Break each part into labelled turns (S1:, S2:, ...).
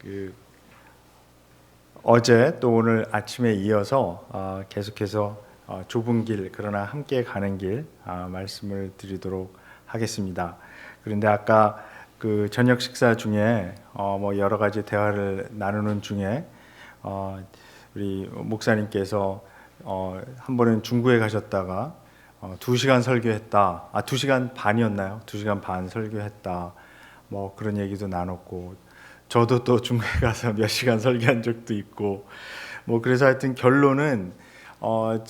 S1: 그 어제 또 오늘 아침에 이어서 계속해서 좁은 길 그러나 함께 가는 길 말씀을 드리도록 하겠습니다. 그런데 아까 그 저녁 식사 중에 뭐 여러 가지 대화를 나누는 중에 우리 목사님께서 한 번은 중구에 가셨다가 2시간 설교했다. 2시간 반이었나요? 2시간 반 설교했다. 뭐 그런 얘기도 나눴고, 저도 또 중국에 가서 몇 시간 설교한 적도 있고, 뭐 그래서 하여튼 결론은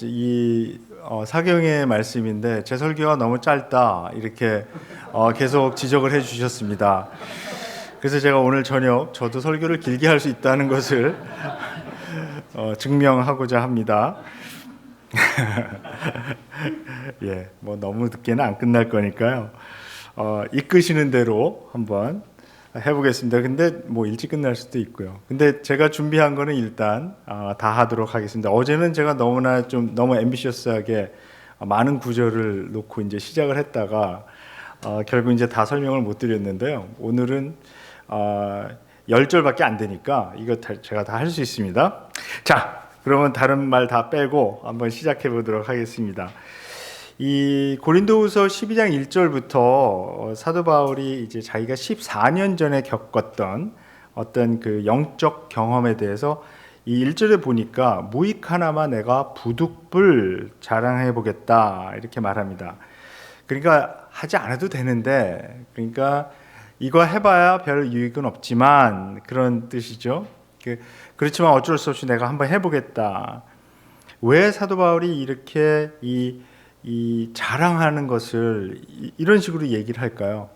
S1: 이 사경의 말씀인데 제 설교가 너무 짧다 이렇게 계속 지적을 해주셨습니다. 그래서 제가 오늘 저녁 저도 설교를 길게 할 수 있다는 것을 증명하고자 합니다. 예, 뭐 너무 늦게는 안 끝날 거니까요. 이끄시는 대로 한번 해보겠습니다. 근데 뭐 일찍 끝날 수도 있고요. 근데 제가 준비한 거는 일단 다 하도록 하겠습니다. 어제는 제가 너무 앰비셔스하게 많은 구절을 놓고 이제 시작을 했다가 결국 이제 다 설명을 못 드렸는데요. 오늘은 10절밖에 안 되니까 이거 제가 다 할 수 있습니다. 자, 그러면 다른 말 다 빼고 한번 시작해 보도록 하겠습니다. 이 고린도후서 12장 1절부터 사도 바울이 이제 자기가 14년 전에 겪었던 어떤 그 영적 경험에 대해서 이 1절에 보니까 무익 하나만 내가 부득불 자랑해 보겠다 이렇게 말합니다. 그러니까 하지 않아도 되는데, 그러니까 이거 해봐야 별 유익은 없지만 그런 뜻이죠. 그렇지만 어쩔 수 없이 내가 한번 해보겠다. 왜 사도 바울이 이렇게 이 자랑하는 것을 이런 식으로 얘기를 할까요?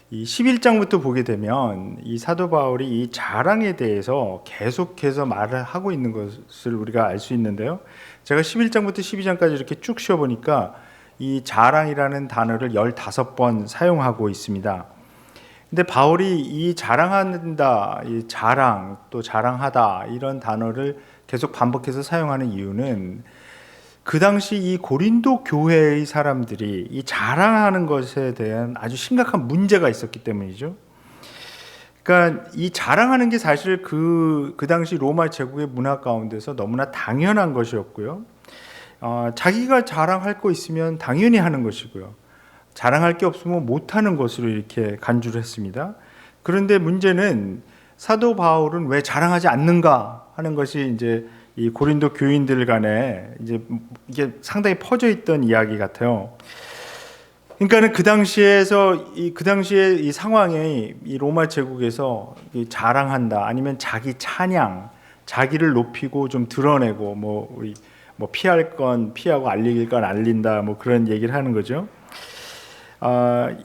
S1: 이 11장부터 보게 되면 이 사도 바울이 이 자랑에 대해서 계속해서 말을 하고 있는 것을 우리가 알 수 있는데요. 제가 11장부터 12장까지 이렇게 쭉 쉬어보니까 이 자랑이라는 단어를 15번 사용하고 있습니다. 근데 바울이 이 자랑한다, 이 자랑, 또 자랑하다 이런 단어를 계속 반복해서 사용하는 이유는 그 당시 이 고린도 교회의 사람들이 이 자랑하는 것에 대한 아주 심각한 문제가 있었기 때문이죠. 그러니까 이 자랑하는 게 사실 그 당시 로마 제국의 문화 가운데서 너무나 당연한 것이었고요. 자기가 자랑할 거 있으면 당연히 하는 것이고요. 자랑할 게 없으면 못하는 것으로 이렇게 간주를 했습니다. 그런데 문제는 사도 바울은 왜 자랑하지 않는가 하는 것이 이제 이 고린도 교인들 간에 이제 이게 상당히 퍼져 있던 이야기 같아요. 그러니까는 그 당시에 이 상황이 이 로마 제국에서 자랑한다, 아니면 자기 찬양, 자기를 높이고 좀 드러내고 뭐 피할 건 피하고 알릴 건 알린다, 뭐 그런 얘기를 하는 거죠.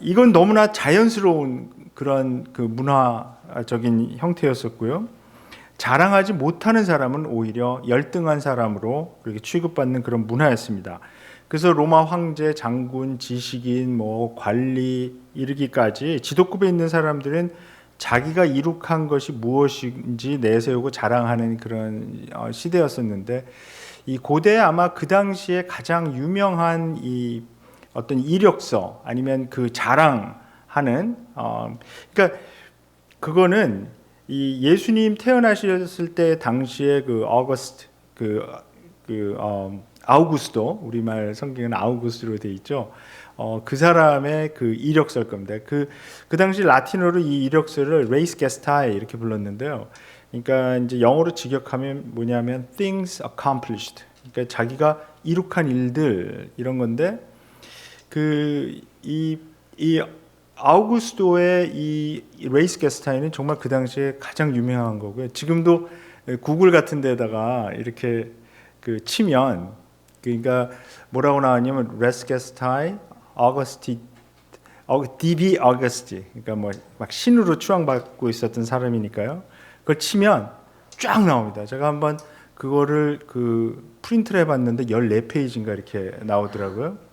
S1: 이건 너무나 자연스러운 그런 그 문화적인 형태였었고요. 자랑하지 못하는 사람은 오히려 열등한 사람으로 그렇게 취급받는 그런 문화였습니다. 그래서 로마 황제, 장군, 지식인, 뭐 관리 이르기까지 지도급에 있는 사람들은 자기가 이룩한 것이 무엇인지 내세우고 자랑하는 그런 시대였었는데, 이 고대에 아마 그 당시에 가장 유명한 이 어떤 이력서 아니면 그 자랑하는 그러니까 그거는 이 예수님 태어나셨을 때 당시에 그 아우구스도, 우리말 성경은 아우구스로 돼 있죠. 그 사람의 그 이력서일 겁니다. 그 당시 라틴어로 이 이력서를 레이스 게스타에 이렇게 불렀는데요. 그러니까 이제 영어로 직역하면 뭐냐면 things accomplished. 그러니까 자기가 이룩한 일들 이런 건데, 이 아우구스도의 이 레이스 게스타인은 정말 그 당시에 가장 유명한 거고요. 지금도 구글 같은 데다가 이렇게 그 치면, 그러니까 뭐라고 나왔냐면 레이스 게스타이 어거스티 DB 어거스티, 그러니까 뭐 막 신으로 추앙받고 있었던 사람이니까요. 그걸 치면 쫙 나옵니다. 제가 한번 그거를 프린트를 해봤는데 14페이지인가 이렇게 나오더라고요.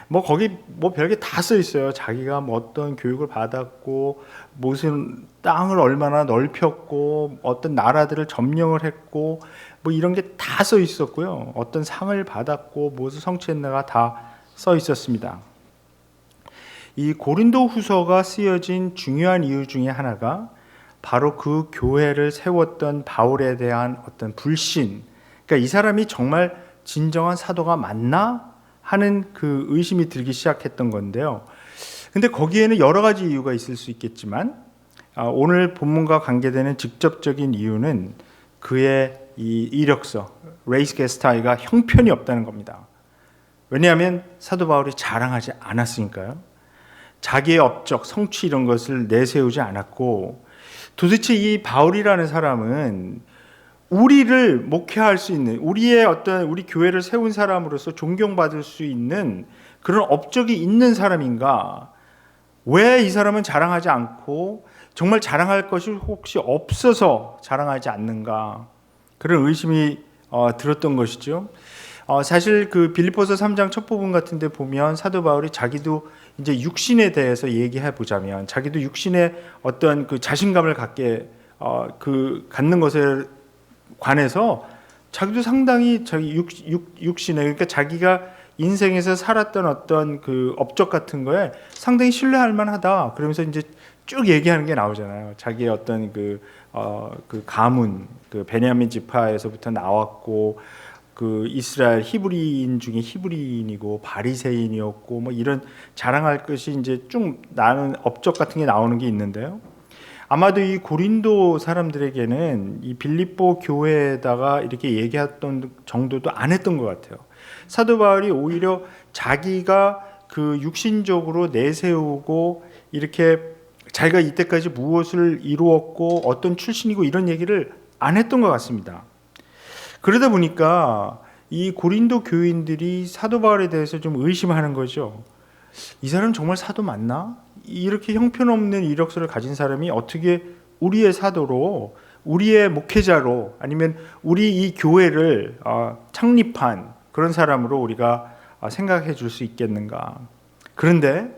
S1: 뭐 거기 뭐 별게 다 써 있어요. 자기가 뭐 어떤 교육을 받았고, 무슨 땅을 얼마나 넓혔고, 어떤 나라들을 점령을 했고, 뭐 이런 게 다 써 있었고요. 어떤 상을 받았고, 무슨 성취했나가 다 써 있었습니다. 이 고린도 후서가 쓰여진 중요한 이유 중에 하나가 바로 그 교회를 세웠던 바울에 대한 어떤 불신, 그러니까 이 사람이 정말 진정한 사도가 맞나 하는 그 의심이 들기 시작했던 건데요. 근데 거기에는 여러 가지 이유가 있을 수 있겠지만 오늘 본문과 관계되는 직접적인 이유는 그의 이 이력서 레이스 게스타이가 형편이 없다는 겁니다. 왜냐하면 사도 바울이 자랑하지 않았으니까요. 자기의 업적, 성취 이런 것을 내세우지 않았고, 도대체 이 바울이라는 사람은 우리를 목회할 수 있는, 우리 교회를 세운 사람으로서 존경받을 수 있는 그런 업적이 있는 사람인가? 왜 이 사람은 자랑하지 않고 정말 자랑할 것이 혹시 없어서 자랑하지 않는가? 그런 의심이 들었던 것이죠. 사실 그 빌립보서 3장 첫 부분 같은 데 보면 사도 바울이 자기도 이제 육신에 대해서 얘기해 보자면 자기도 육신의 어떤 그 자신감을 갖는 것에 관해서 자기도 상당히 자기 육신에, 그러니까 자기가 인생에서 살았던 어떤 그 업적 같은 거에 상당히 신뢰할 만하다. 그러면서 이제 쭉 얘기하는 게 나오잖아요. 자기의 어떤 그 가문, 그 베냐민 지파에서부터 나왔고, 그 이스라엘 히브리인 중에 히브리인이고 바리새인이었고 뭐 이런 자랑할 것이 이제 쭉 나는 업적 같은 게 나오는 게 있는데요. 아마도 이 고린도 사람들에게는 이 빌립보 교회에다가 이렇게 얘기했던 정도도 안 했던 것 같아요. 사도 바울이 오히려 자기가 그 육신적으로 내세우고 이렇게 자기가 이때까지 무엇을 이루었고 어떤 출신이고 이런 얘기를 안 했던 것 같습니다. 그러다 보니까 이 고린도 교인들이 사도 바울에 대해서 좀 의심하는 거죠. 이 사람 정말 사도 맞나? 이렇게 형편없는 이력서를 가진 사람이 어떻게 우리의 사도로, 우리의 목회자로, 아니면 우리 이 교회를 창립한 그런 사람으로 우리가 생각해 줄 수 있겠는가? 그런데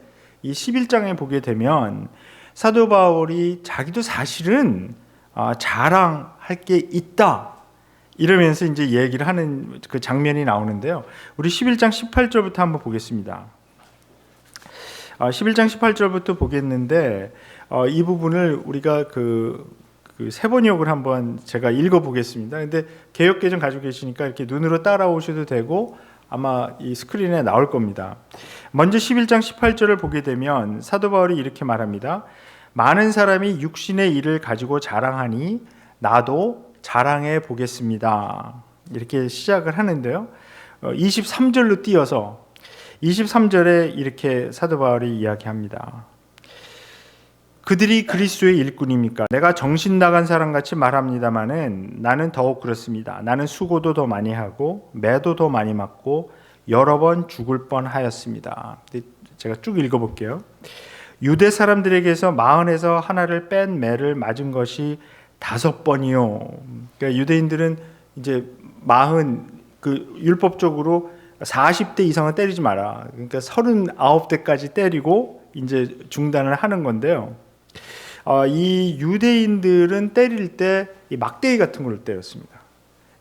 S1: 이 11장에 보게 되면 사도 바울이 자기도 사실은 자랑할 게 있다, 이러면서 이제 얘기를 하는 그 장면이 나오는데요. 우리 11장 18절부터 한번 보겠습니다. 11장 18절부터 보겠는데 이 부분을 우리가 그 세번역을 한번 제가 읽어보겠습니다. 근데 개역개정 가지고 계시니까 이렇게 눈으로 따라오셔도 되고 아마 이 스크린에 나올 겁니다. 먼저 11장 18절을 보게 되면 사도 바울이 이렇게 말합니다. 많은 사람이 육신의 일을 가지고 자랑하니 나도 자랑해 보겠습니다. 이렇게 시작을 하는데요. 23절로 띄어서 23절에 이렇게 사도 바울이 이야기합니다. 그들이 그리스도의 일꾼입니까? 내가 정신 나간 사람같이 말합니다마는 나는 더욱 그렇습니다. 나는 수고도 더 많이 하고 매도 더 많이 맞고 여러 번 죽을 뻔하였습니다. 제가 쭉 읽어볼게요. 유대 사람들에게서 40에서 하나를 뺀 매를 맞은 것이 5번이요. 그러니까 유대인들은 이제 40, 그 율법적으로 40대 이상은 때리지 마라. 그러니까 39대까지 때리고 이제 중단을 하는 건데요. 이 유대인들은 때릴 때 이 막대기 같은 걸 때렸습니다.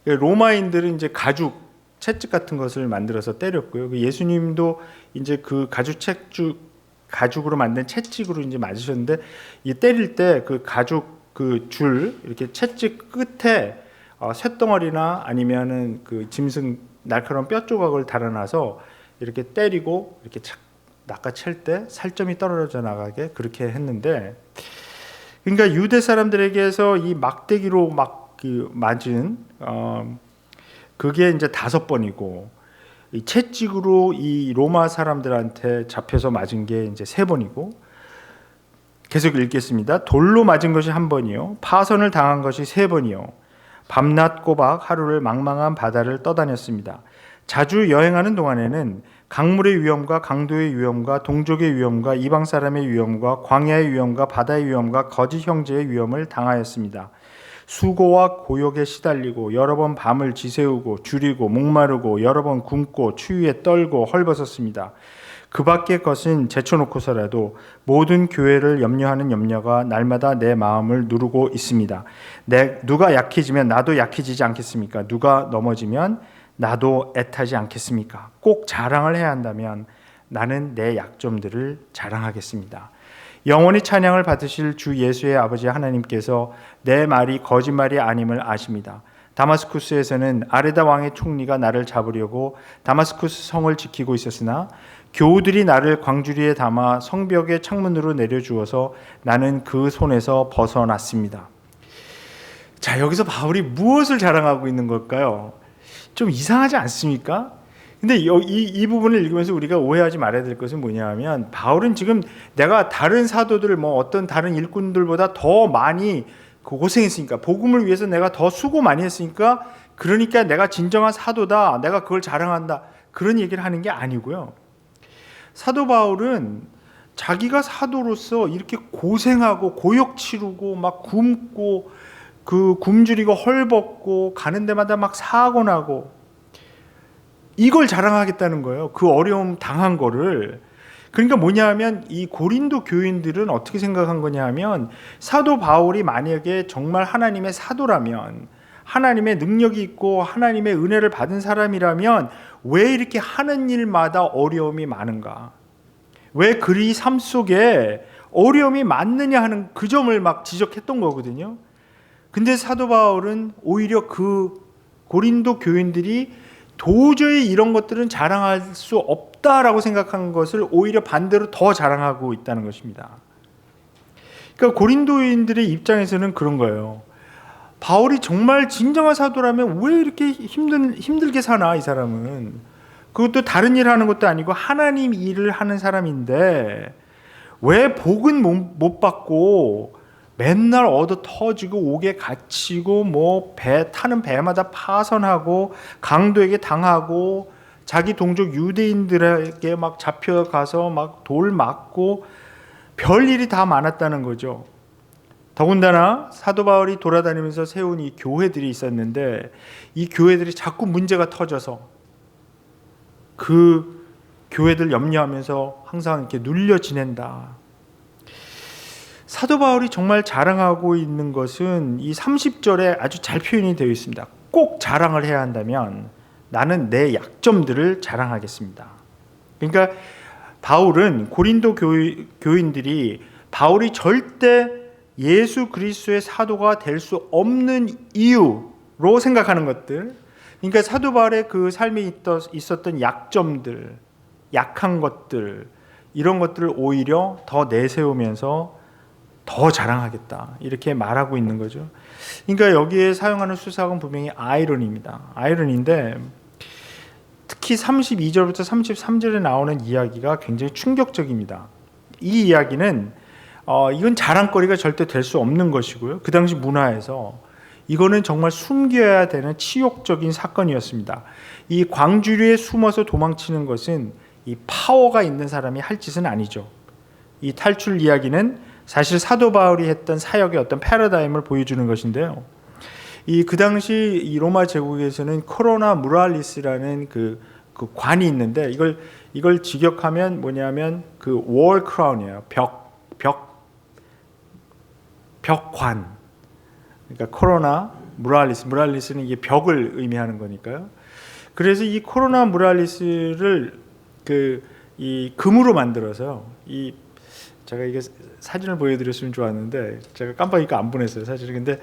S1: 로마인들은 이제 가죽, 채찍 같은 것을 만들어서 때렸고요. 예수님도 이제 그 가죽으로 만든 채찍으로 이제 맞으셨는데 이 때릴 때 그 가죽 그 줄 이렇게 채찍 끝에 쇳덩어리나 아니면은 그 짐승 날카로운 뼈 조각을 달아놔서 이렇게 때리고 이렇게 착 낚아챌 때 살점이 떨어져 나가게 그렇게 했는데, 그러니까 유대 사람들에게서 이 막대기로 막 그 맞은 그게 이제 5번이고 이 채찍으로 이 로마 사람들한테 잡혀서 맞은 게 이제 3번이고, 계속 읽겠습니다. 돌로 맞은 것이 1번이요, 파선을 당한 것이 3번이요, 밤낮 꼬박 하루를 망망한 바다를 떠다녔습니다. 자주 여행하는 동안에는 강물의 위험과 강도의 위험과 동족의 위험과 이방 사람의 위험과 광야의 위험과 바다의 위험과 거짓 형제의 위험을 당하였습니다. 수고와 고역에 시달리고 여러 번 밤을 지새우고 줄이고 목마르고 여러 번 굶고 추위에 떨고 헐벗었습니다. 그 밖의 것은 제쳐놓고서라도 모든 교회를 염려하는 염려가 날마다 내 마음을 누르고 있습니다. 누가 약해지면 나도 약해지지 않겠습니까? 누가 넘어지면 나도 애타지 않겠습니까? 꼭 자랑을 해야 한다면 나는 내 약점들을 자랑하겠습니다. 영원히 찬양을 받으실 주 예수의 아버지 하나님께서 내 말이 거짓말이 아님을 아십니다. 다마스쿠스에서는 아레다 왕의 총리가 나를 잡으려고 다마스쿠스 성을 지키고 있었으나 교우들이 나를 광주리에 담아 성벽의 창문으로 내려주어서 나는 그 손에서 벗어났습니다. 자, 여기서 바울이 무엇을 자랑하고 있는 걸까요? 좀 이상하지 않습니까? 근데 이 부분을 읽으면서 우리가 오해하지 말아야 될 것은 뭐냐 하면, 바울은 지금 내가 다른 사도들, 어떤 다른 일꾼들보다 더 많이 고생했으니까, 복음을 위해서 내가 더 수고 많이 했으니까, 그러니까 내가 진정한 사도다, 내가 그걸 자랑한다, 그런 얘기를 하는 게 아니고요. 사도 바울은 자기가 사도로서 이렇게 고생하고 고역 치르고 막 굶고 그 굶주리고 헐벗고 가는 데마다 막 사고 나고 이걸 자랑하겠다는 거예요. 그 어려움 당한 거를. 그러니까 뭐냐 하면 이 고린도 교인들은 어떻게 생각한 거냐 하면, 사도 바울이 만약에 정말 하나님의 사도라면, 하나님의 능력이 있고 하나님의 은혜를 받은 사람이라면 왜 이렇게 하는 일마다 어려움이 많은가? 왜 그리 삶 속에 어려움이 많느냐 하는 그 점을 막 지적했던 거거든요. 근데 사도 바울은 오히려 그 고린도 교인들이 도저히 이런 것들은 자랑할 수 없다라고 생각한 것을 오히려 반대로 더 자랑하고 있다는 것입니다. 그러니까 고린도인들의 입장에서는 그런 거예요. 바울이 정말 진정한 사도라면 왜 이렇게 힘들게 사나, 이 사람은. 그것도 다른 일 하는 것도 아니고 하나님 일을 하는 사람인데 왜 복은 못 받고 맨날 얻어 터지고 옥에 갇히고 배 타는 배마다 파선하고 강도에게 당하고 자기 동족 유대인들에게 막 잡혀가서 막 돌 맞고 별일이 다 많았다는 거죠. 더군다나 사도 바울이 돌아다니면서 세운 이 교회들이 있었는데 이 교회들이 자꾸 문제가 터져서 그 교회들 염려하면서 항상 이렇게 눌려 지낸다. 사도 바울이 정말 자랑하고 있는 것은 이 30절에 아주 잘 표현이 되어 있습니다. 꼭 자랑을 해야 한다면 나는 내 약점들을 자랑하겠습니다. 그러니까 바울은 고린도 교인들이 바울이 절대 예수 그리스도의 사도가 될 수 없는 이유로 생각하는 것들, 그러니까 사도 바울의 그 삶에 있었던 약점들, 약한 것들, 이런 것들을 오히려 더 내세우면서 더 자랑하겠다, 이렇게 말하고 있는 거죠. 그러니까 여기에 사용하는 수사은 분명히 아이러니입니다. 아이러니인데 특히 32절부터 33절에 나오는 이야기가 굉장히 충격적입니다. 이 이야기는 이건 자랑거리가 절대 될 수 없는 것이고요. 그 당시 문화에서 이거는 정말 숨겨야 되는 치욕적인 사건이었습니다. 이 광주리에 숨어서 도망치는 것은 이 파워가 있는 사람이 할 짓은 아니죠. 이 탈출 이야기는 사실 사도 바울이 했던 사역의 어떤 패러다임을 보여주는 것인데요. 그 당시 이 로마 제국에서는 코로나 무랄리스라는 그 관이 있는데 이걸 직역하면 뭐냐면 그 월 크라운이에요. 벽관. 그러니까 코로나 무랄리스는 이게 벽을 의미하는 거니까요. 그래서 이 코로나 무랄리스를 이 금으로 만들어서 제가 이게 사진을 보여드렸으면 좋았는데 제가 깜빡이니까 안 보냈어요, 사진을. 근데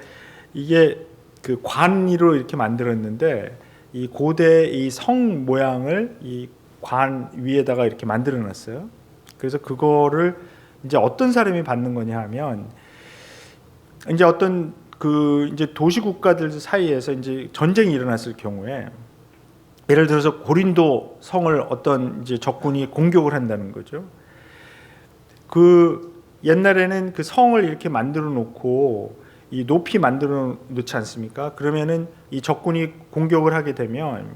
S1: 이게 그 관으로 이렇게 만들었는데 이 고대 이 성 모양을 이 관 위에다가 이렇게 만들어놨어요. 그래서 그거를 이제 어떤 사람이 받는 거냐 하면, 이제 어떤 이제 도시 국가들 사이에서 이제 전쟁이 일어났을 경우에, 예를 들어서 고린도 성을 어떤 이제 적군이 공격을 한다는 거죠. 옛날에는 그 성을 이렇게 만들어 놓고 이 높이 만들어 놓지 않습니까? 그러면은 이 적군이 공격을 하게 되면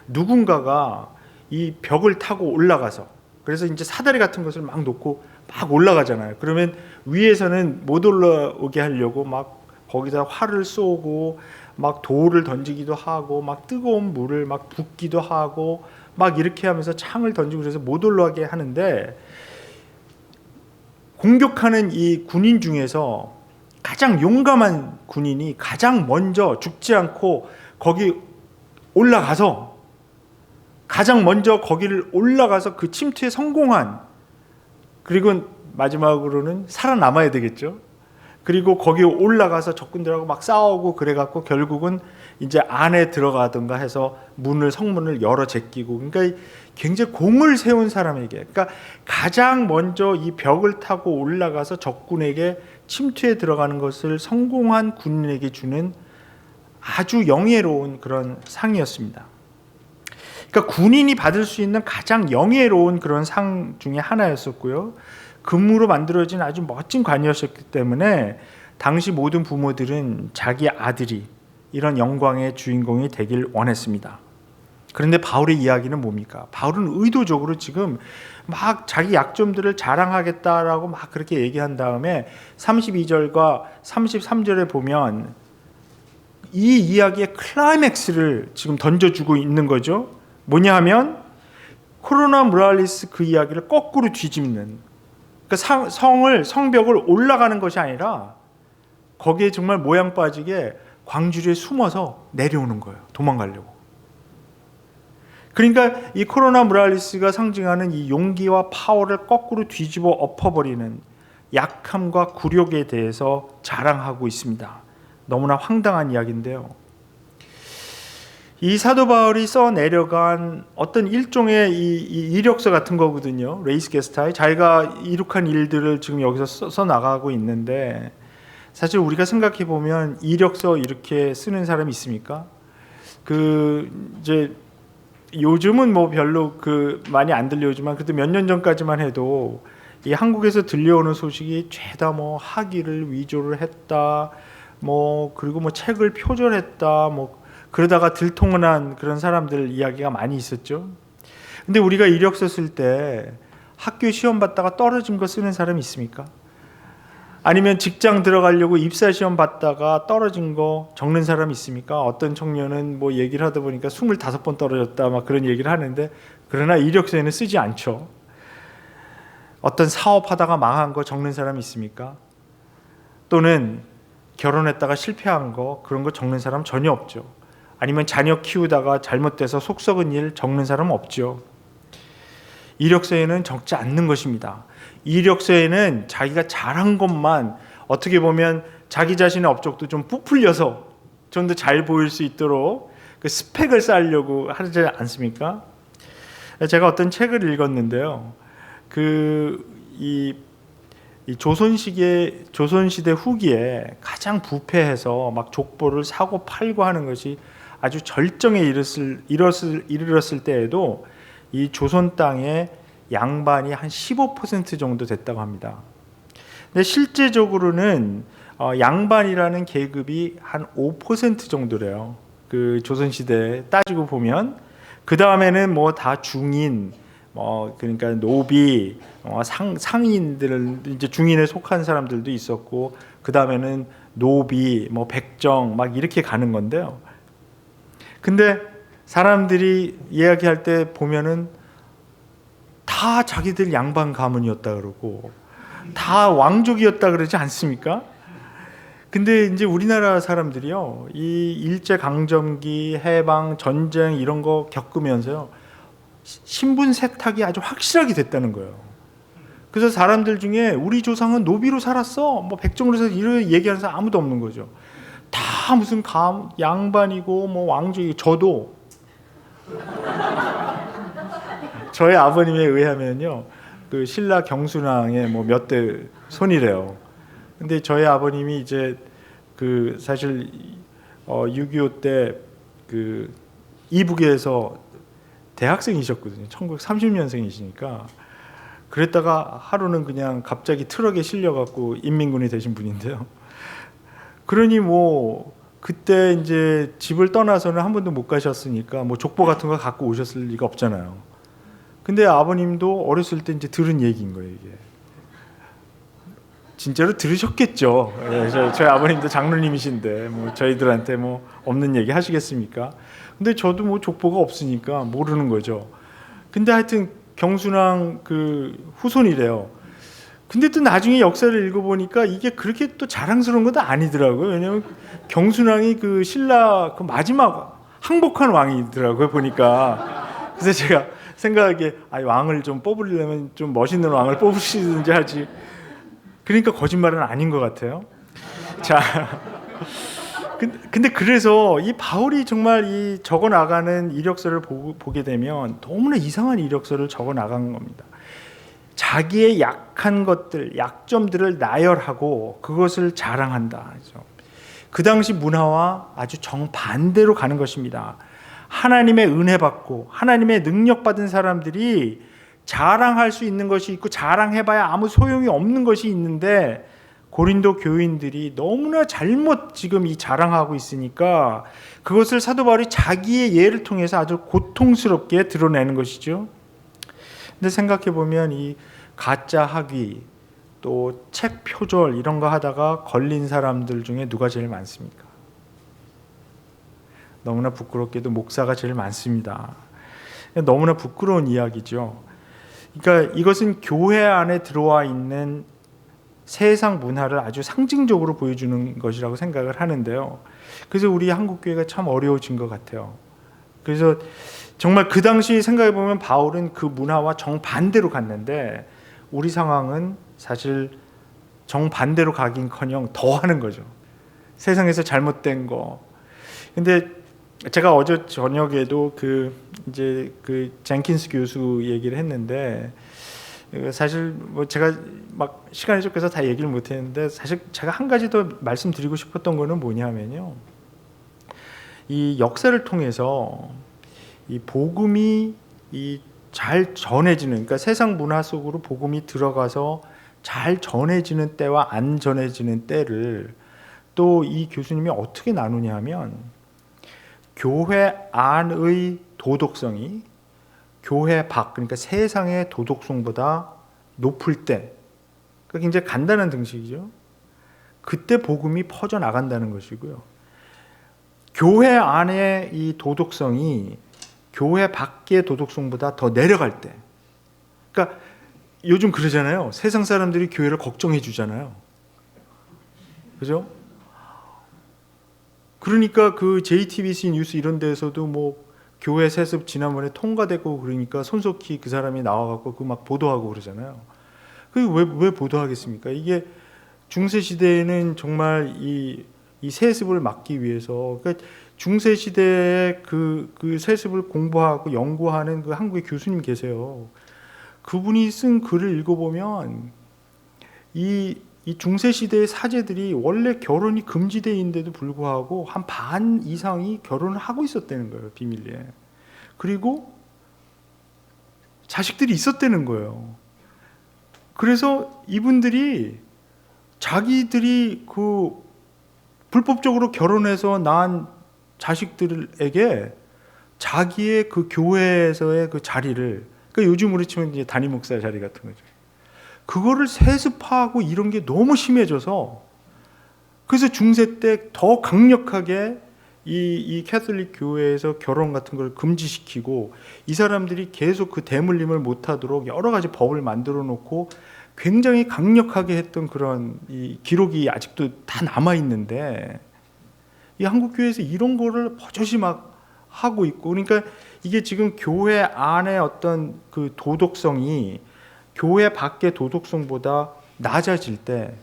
S1: 누군가가 이 벽을 타고 올라가서, 그래서 이제 사다리 같은 것을 막 놓고 막 올라가잖아요. 그러면 위에서는 못 올라오게 하려고 막 거기다 활을 쏘고 막 돌을 던지기도 하고 막 뜨거운 물을 막 붓기도 하고 막 이렇게 하면서 창을 던지고 그래서 못 올라가게 하는데, 공격하는 이 군인 중에서 가장 용감한 군인이 가장 먼저 죽지 않고 거기 올라가서 가장 먼저 거기를 올라가서 그 침투에 성공한, 그리고 마지막으로는 살아남아야 되겠죠. 그리고 거기에 올라가서 적군들하고 막 싸우고 그래갖고 결국은 이제 안에 들어가든가 해서 성문을 열어 제끼고, 그러니까 굉장히 공을 세운 사람에게, 그러니까 가장 먼저 이 벽을 타고 올라가서 적군에게 침투에 들어가는 것을 성공한 군인에게 주는 아주 영예로운 그런 상이었습니다. 그러니까 군인이 받을 수 있는 가장 영예로운 그런 상 중에 하나였었고요. 금으로 만들어진 아주 멋진 관이었기 때문에 당시 모든 부모들은 자기 아들이 이런 영광의 주인공이 되길 원했습니다. 그런데 바울의 이야기는 뭡니까? 바울은 의도적으로 지금 막 자기 약점들을 자랑하겠다라고 막 그렇게 얘기한 다음에 32절과 33절에 보면 이 이야기의 클라이맥스를 지금 던져주고 있는 거죠. 뭐냐 하면 코로나 무랄리스 그 이야기를 거꾸로 뒤집는, 그러니까 성벽을 올라가는 것이 아니라 거기에 정말 모양 빠지게 광주리에 숨어서 내려오는 거예요. 도망가려고. 그러니까 이 코로나 무랄리스가 상징하는 이 용기와 파워를 거꾸로 뒤집어 엎어버리는 약함과 굴욕에 대해서 자랑하고 있습니다. 너무나 황당한 이야기인데요. 이 사도 바울이 써 내려간 어떤 일종의 이 이력서 같은 거거든요. 레이스 게스타에 자기가 이룩한 일들을 지금 여기서 써 나가고 있는데, 사실 우리가 생각해 보면 이력서 이렇게 쓰는 사람이 있습니까? 이제 요즘은 뭐 별로 많이 안 들려오지만 그래도 몇 년 전까지만 해도 이 한국에서 들려오는 소식이 죄다 뭐 학위를 위조를 했다, 뭐 그리고 뭐 책을 표절했다, 뭐 그러다가 들통난 그런 사람들 이야기가 많이 있었죠. 근데 우리가 이력서 쓸 때 학교 시험 봤다가 떨어진 거 쓰는 사람이 있습니까? 아니면 직장 들어가려고 입사 시험 봤다가 떨어진 거 적는 사람이 있습니까? 어떤 청년은 뭐 얘기를 하다 보니까 25번 떨어졌다 막 그런 얘기를 하는데, 그러나 이력서에는 쓰지 않죠. 어떤 사업하다가 망한 거 적는 사람이 있습니까? 또는 결혼했다가 실패한 거, 그런 거 적는 사람 전혀 없죠. 아니면 자녀 키우다가 잘못돼서 속 썩은 일 적는 사람 없죠. 이력서에는 적지 않는 것입니다. 이력서에는 자기가 잘한 것만, 어떻게 보면 자기 자신의 업적도 좀 부풀려서 좀 더 잘 보일 수 있도록 그 스펙을 쌓으려고 하지 않습니까? 제가 어떤 책을 읽었는데요. 이 조선시대 후기에 가장 부패해서 막 족보를 사고 팔고 하는 것이 아주 절정에 이르렀을 때에도 이 조선 땅의 양반이 한 15% 정도 됐다고 합니다. 근데 실제적으로는 양반이라는 계급이 한 5% 정도래요. 그 조선시대에 따지고 보면. 그 다음에는 뭐 다 중인, 그러니까 노비, 상인들, 이제 중인에 속한 사람들도 있었고, 그 다음에는 노비, 뭐 백정, 막 이렇게 가는 건데요. 근데 사람들이 이야기할 때 보면은 다 자기들 양반 가문이었다 그러고 다 왕족이었다 그러지 않습니까? 근데 이제 우리나라 사람들이요, 이 일제 강점기, 해방, 전쟁 이런 거 겪으면서요, 신분 세탁이 아주 확실하게 됐다는 거예요. 그래서 사람들 중에 우리 조상은 노비로 살았어, 뭐 백정으로 살았어, 이런 얘기하는 사람 아무도 없는 거죠. 다 무슨 양반이고 뭐 왕족이고. 저도 저의 아버님에 의하면요, 그 신라 경순왕의 뭐 몇 대 손이래요. 근데 저희 아버님이 이제 사실 6.25 때 이북에서 대학생이셨거든요. 1930년생이시니까. 그랬다가 하루는 그냥 갑자기 트럭에 실려갖고 인민군이 되신 분인데요. 그러니 뭐 그때 이제 집을 떠나서는 한 번도 못 가셨으니까 뭐 족보 같은 거 갖고 오셨을 리가 없잖아요. 근데 아버님도 어렸을 때 이제 들은 얘기인 거예요, 이게. 진짜로 들으셨겠죠. 저희 아버님도 장로님이신데 뭐 저희들한테 뭐 없는 얘기 하시겠습니까? 근데 저도 뭐 족보가 없으니까 모르는 거죠. 근데 하여튼 경순왕 후손이래요. 근데 또 나중에 역사를 읽어보니까 이게 그렇게 또 자랑스러운 것도 아니더라고요. 왜냐하면 경순왕이 신라 마지막 항복한 왕이더라고요, 보니까. 그래서 제가 생각하기에 왕을 좀 뽑으려면 좀 멋있는 왕을 뽑으시든지 하지. 그러니까 거짓말은 아닌 것 같아요. 자, 근데 그래서 이 바울이 정말 이 적어 나가는 이력서를 보게 되면 너무나 이상한 이력서를 적어 나간 겁니다. 자기의 약한 것들, 약점들을 나열하고 그것을 자랑한다. 그 당시 문화와 아주 정반대로 가는 것입니다. 하나님의 은혜 받고 하나님의 능력 받은 사람들이 자랑할 수 있는 것이 있고 자랑해봐야 아무 소용이 없는 것이 있는데 고린도 교인들이 너무나 잘못 지금 이 자랑하고 있으니까 그것을 사도 바울이 자기의 예를 통해서 아주 고통스럽게 드러내는 것이죠. 근데 생각해 보면 이 가짜 학위 또 책 표절 이런 거 하다가 걸린 사람들 중에 누가 제일 많습니까? 너무나 부끄럽게도 목사가 제일 많습니다. 너무나 부끄러운 이야기죠. 그러니까 이것은 교회 안에 들어와 있는 세상 문화를 아주 상징적으로 보여주는 것이라고 생각을 하는데요. 그래서 우리 한국교회가 참 어려워진 것 같아요. 그래서 정말 그 당시 생각해 보면 바울은 그 문화와 정반대로 갔는데 우리 상황은 사실 정반대로 가긴커녕 더 하는 거죠. 세상에서 잘못된 거. 근데 제가 어제 저녁에도 그 젠킨스 교수 얘기를 했는데 사실 뭐 제가 막 시간이 쫓겨서 다 얘기를 못 했는데 사실 제가 한 가지 더 말씀드리고 싶었던 거는 뭐냐면요. 이 역사를 통해서 이 복음이 잘 전해지는, 그러니까 세상 문화 속으로 복음이 들어가서 잘 전해지는 때와 안 전해지는 때를 또 이 교수님이 어떻게 나누냐 하면 교회 안의 도덕성이 교회 밖, 그러니까 세상의 도덕성보다 높을 때, 그러니까 굉장히 간단한 등식이죠. 그때 복음이 퍼져나간다는 것이고요. 교회 안의 이 도덕성이 교회 밖의 도덕성보다 더 내려갈 때, 그러니까 요즘 그러잖아요. 세상 사람들이 교회를 걱정해 주잖아요. 그죠? 그러니까 그 JTBC 뉴스 이런 데서도 뭐 교회 세습 지난번에 통과되고 그러니까 손석희 그 사람이 나와갖고 그 막 보도하고 그러잖아요. 왜 보도하겠습니까? 이게 중세 시대에는 정말 이 세습을 막기 위해서, 그러니까 중세 시대에 그 세습을 공부하고 연구하는 그 한국의 교수님 계세요. 그분이 쓴 글을 읽어보면 이 중세 시대의 사제들이 원래 결혼이 금지되어 있는데도 불구하고 한 반 이상이 결혼을 하고 있었다는 거예요, 비밀리에. 그리고 자식들이 있었다는 거예요. 그래서 이분들이 자기들이 그 불법적으로 결혼해서 낳은 자식들에게 자기의 그 교회에서의 그 자리를, 그러니까 요즘으로 치면 이제 담임 목사 자리 같은 거죠. 그거를 세습하고 이런 게 너무 심해져서, 그래서 중세 때 더 강력하게 이 캐톨릭 교회에서 결혼 같은 걸 금지시키고 이 사람들이 계속 그 대물림을 못하도록 여러 가지 법을 만들어 놓고 굉장히 강력하게 했던 그런 이 기록이 아직도 다 남아 있는데, 이 한국 교회에서 이런 거를 버젓이 막 하고 있고, 그러니까 이게 지금 교회 안에 어떤 그 도덕성이 교회 밖의 도덕성보다 낮아질 때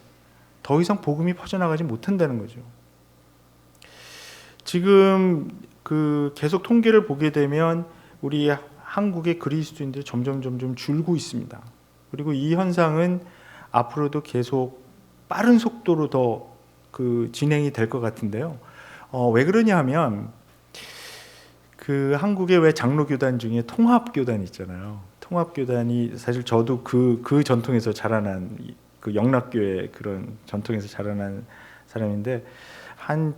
S1: 더 이상 복음이 퍼져나가지 못한다는 거죠. 지금 그 계속 통계를 보게 되면 우리 한국의 그리스도인들이 점점 줄고 있습니다. 그리고 이 현상은 앞으로도 계속 빠른 속도로 더 그 진행이 될 것 같은데요. 왜 그러냐 하면 그 한국의 왜 장로교단 중에 통합교단 있잖아요. 통합교단이 사실 저도 그 전통에서 자라난 그 영락교회 그런 전통에서 자라난 사람인데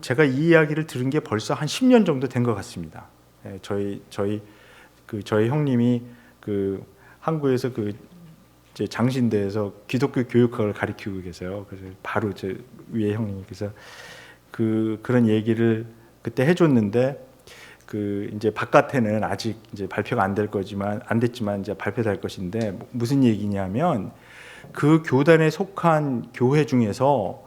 S1: 제가 이 이야기를 들은 게 벌써 한 10년 정도 된 것 같습니다. 저희 형님이 그 한국에서 그 이제 장신대에서 기독교 교육학을 가르치고 계세요. 그래서 바로 제 위에 형님께서 그런 얘기를 그때 해줬는데, 그 이제 바깥에는 아직 이제 발표가 안 됐지만 이제 발표될 것인데, 무슨 얘기냐면 그 교단에 속한 교회 중에서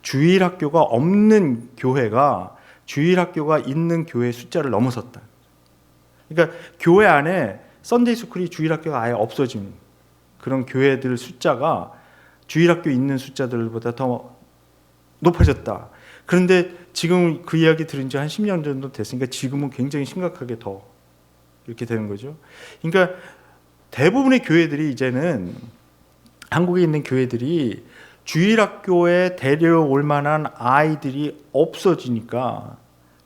S1: 주일학교가 없는 교회가 주일학교가 있는 교회 숫자를 넘어섰다. 그러니까 교회 안에 썬데이 스쿨이 주일학교가 아예 없어진 그런 교회들 숫자가 주일학교 있는 숫자들보다 더 높아졌다. 그런데 지금 그 이야기 들은 지 한 10년 정도 됐으니까 지금은 굉장히 심각하게 더 이렇게 되는 거죠. 그러니까 대부분의 교회들이 이제는 한국에 있는 교회들이 주일학교에 데려올 만한 아이들이 없어지니까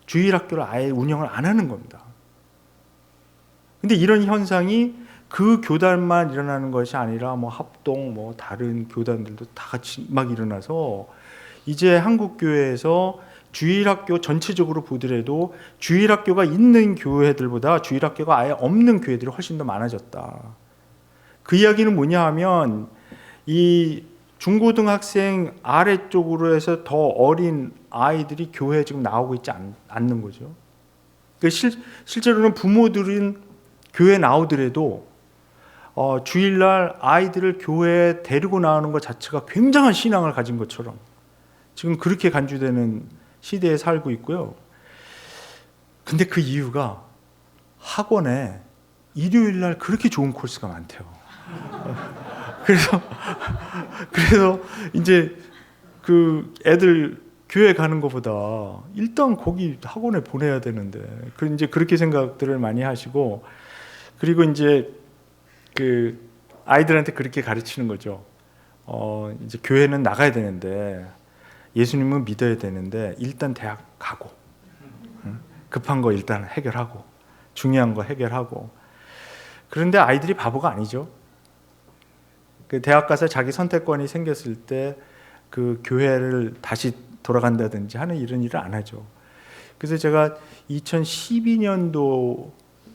S1: 주일학교를 아예 운영을 안 하는 겁니다. 근데 이런 현상이 그 교단만 일어나는 것이 아니라 뭐 합동 뭐 다른 교단들도 다 같이 막 일어나서 이제 한국 교회에서 주일학교 전체적으로 보더라도 주일학교가 있는 교회들보다 주일학교가 아예 없는 교회들이 훨씬 더 많아졌다. 그 이야기는 뭐냐 하면 이 중고등학생 아래쪽으로 해서 더 어린 아이들이 교회에 지금 나오고 있지 않는 거죠. 그러니까 실제로는 부모들은 교회에 나오더라도 주일날 아이들을 교회에 데리고 나오는 것 자체가 굉장한 신앙을 가진 것처럼 지금 그렇게 간주되는 시대에 살고 있고요. 근데 그 이유가 학원에 일요일날 그렇게 좋은 코र्스가 많대요. 그래서 이제 그 애들 교회 가는 것보다 일단 거기 학원에 보내야 되는데 이제 그렇게 생각들을 많이 하시고, 그리고 이제 그 아이들한테 그렇게 가르치는 거죠. 이제 교회는 나가야 되는데 예수님은 믿어야 되는데 일단 대학 가고 급한 거 일단 해결하고 중요한 거 해결하고. 그런데 아이들이 바보가 아니죠. 그 대학 가서 자기 선택권이 생겼을 때 그 교회를 다시 돌아간다든지 하는 이런 일을 안 하죠. 그래서 제가 2012년도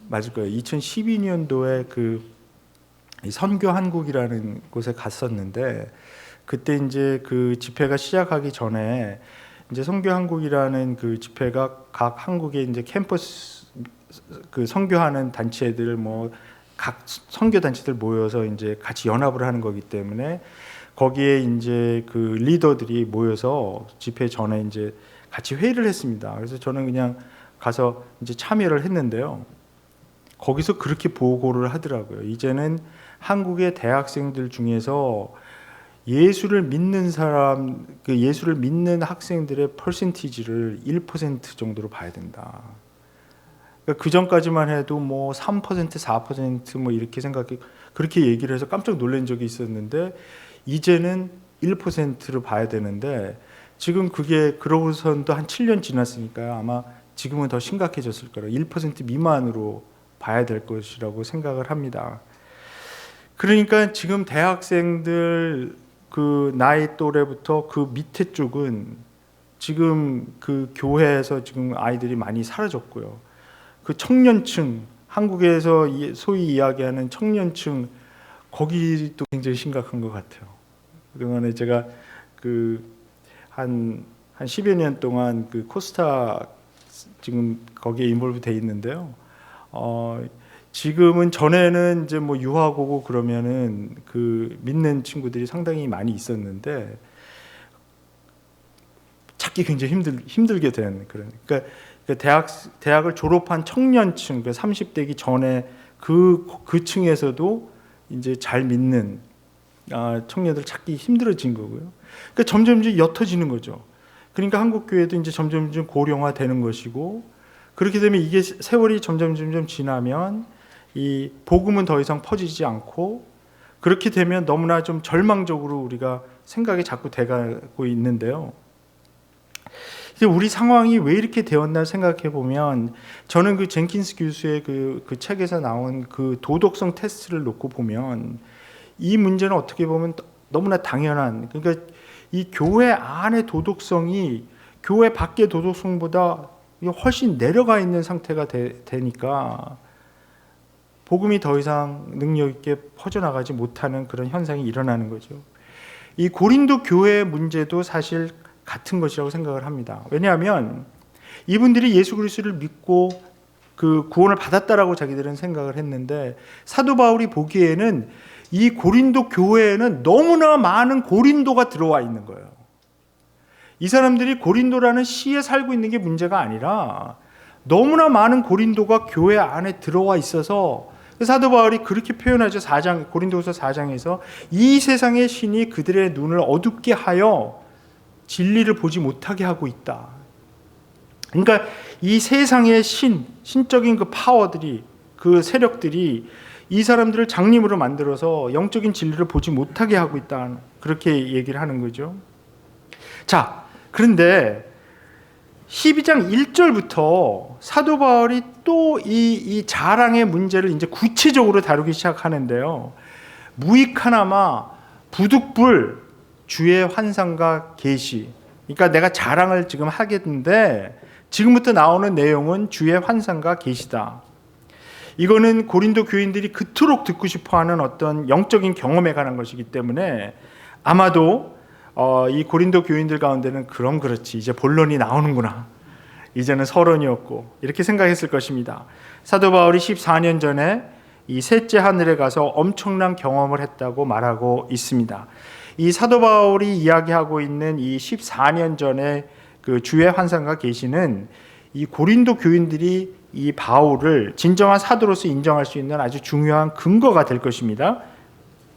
S1: 맞을 거예요. 2012년도에 그 선교 한국이라는 곳에 갔었는데, 그때 이제 그 집회가 시작하기 전에 이제 선교 한국이라는 그 집회가 각 한국의 이제 캠퍼스 그 선교하는 단체들 뭐 각 선교 단체들 모여서 이제 같이 연합을 하는 거기 때문에 거기에 이제 그 리더들이 모여서 집회 전에 이제 같이 회의를 했습니다. 그래서 저는 그냥 가서 이제 참여를 했는데요. 거기서 그렇게 보고를 하더라고요. 이제는 한국의 대학생들 중에서 예수를 믿는 사람, 그 예수를 믿는 학생들의 퍼센티지를 1% 정도로 봐야 된다. 그 전까지만 해도 뭐 3%, 4%뭐 이렇게 생각해 그렇게 얘기를 해서 깜짝 놀란 적이 있었는데 이제는 1%를 봐야 되는데 지금 그게 그러고선도 한 7년 지났으니까요. 아마 지금은 더 심각해졌을 거예요. 1% 미만으로 봐야 될 것이라고 생각을 합니다. 그러니까 지금 대학생들 그 나이 또래부터 그 밑에 쪽은 지금 그 교회에서 지금 아이들이 많이 사라졌고요. 그 청년층, 한국에서 소위 이야기하는 청년층, 거기도 굉장히 심각한 것 같아요. 그동안에 제가 그 한 10여 년 동안 그 코스타 지금 거기에 인볼브 돼 있는데요. 지금은 전에는 이제 뭐 유학 오고 그러면은 그 믿는 친구들이 상당히 많이 있었는데 찾기 굉장히 힘들게 되는 그런. 그러니까 대학을 졸업한 청년층, 30대기 전에 그 층에서도 이제 잘 믿는 청년들 찾기 힘들어진 거고요. 그러니까 점점 옅어지는 거죠. 그러니까 한국 교회도 이제 점점 고령화되는 것이고, 그렇게 되면 이게 세월이 점점 지나면 이 복음은 더 이상 퍼지지 않고, 그렇게 되면 너무나 좀 절망적으로 우리가 생각이 자꾸 돼가고 있는데요. 우리 상황이 왜 이렇게 되었나 생각해 보면, 저는 그 젠킨스 교수의 그 책에서 나온 그 도덕성 테스트를 놓고 보면 이 문제는 어떻게 보면 너무나 당연한, 그러니까 이 교회 안의 도덕성이 교회 밖의 도덕성보다 훨씬 내려가 있는 상태가 되니까 복음이 더 이상 능력 있게 퍼져나가지 못하는 그런 현상이 일어나는 거죠. 이 고린도 교회의 문제도 사실 같은 것이라고 생각을 합니다. 왜냐하면 이분들이 예수 그리스도를 믿고 그 구원을 받았다라고 자기들은 생각을 했는데, 사도 바울이 보기에는 이 고린도 교회에는 너무나 많은 고린도가 들어와 있는 거예요. 이 사람들이 고린도라는 시에 살고 있는 게 문제가 아니라 너무나 많은 고린도가 교회 안에 들어와 있어서 사도 바울이 그렇게 표현하죠. 4장, 고린도후서 4장에서 이 세상의 신이 그들의 눈을 어둡게 하여 진리를 보지 못하게 하고 있다. 그러니까 이 세상의 신적인 그 파워들이, 그 세력들이 이 사람들을 장님으로 만들어서 영적인 진리를 보지 못하게 하고 있다. 그렇게 얘기를 하는 거죠. 자, 그런데 12장 1절부터 사도 바울이 또 이 자랑의 문제를 이제 구체적으로 다루기 시작하는데요. 무익하나마 부득불 주의 환상과 계시. 그러니까 내가 자랑을 지금 하겠는데 지금부터 나오는 내용은 주의 환상과 계시다. 이거는 고린도 교인들이 그토록 듣고 싶어하는 어떤 영적인 경험에 관한 것이기 때문에 아마도 이 고린도 교인들 가운데는 그럼 그렇지, 이제 본론이 나오는구나, 이제는 서론이었고, 이렇게 생각했을 것입니다. 사도 바울이 14년 전에 이 셋째 하늘에 가서 엄청난 경험을 했다고 말하고 있습니다. 이 사도 바울이 이야기하고 있는 이 14년 전에 그 주의 환상과 계시는 이 고린도 교인들이 이 바울을 진정한 사도로서 인정할 수 있는 아주 중요한 근거가 될 것입니다.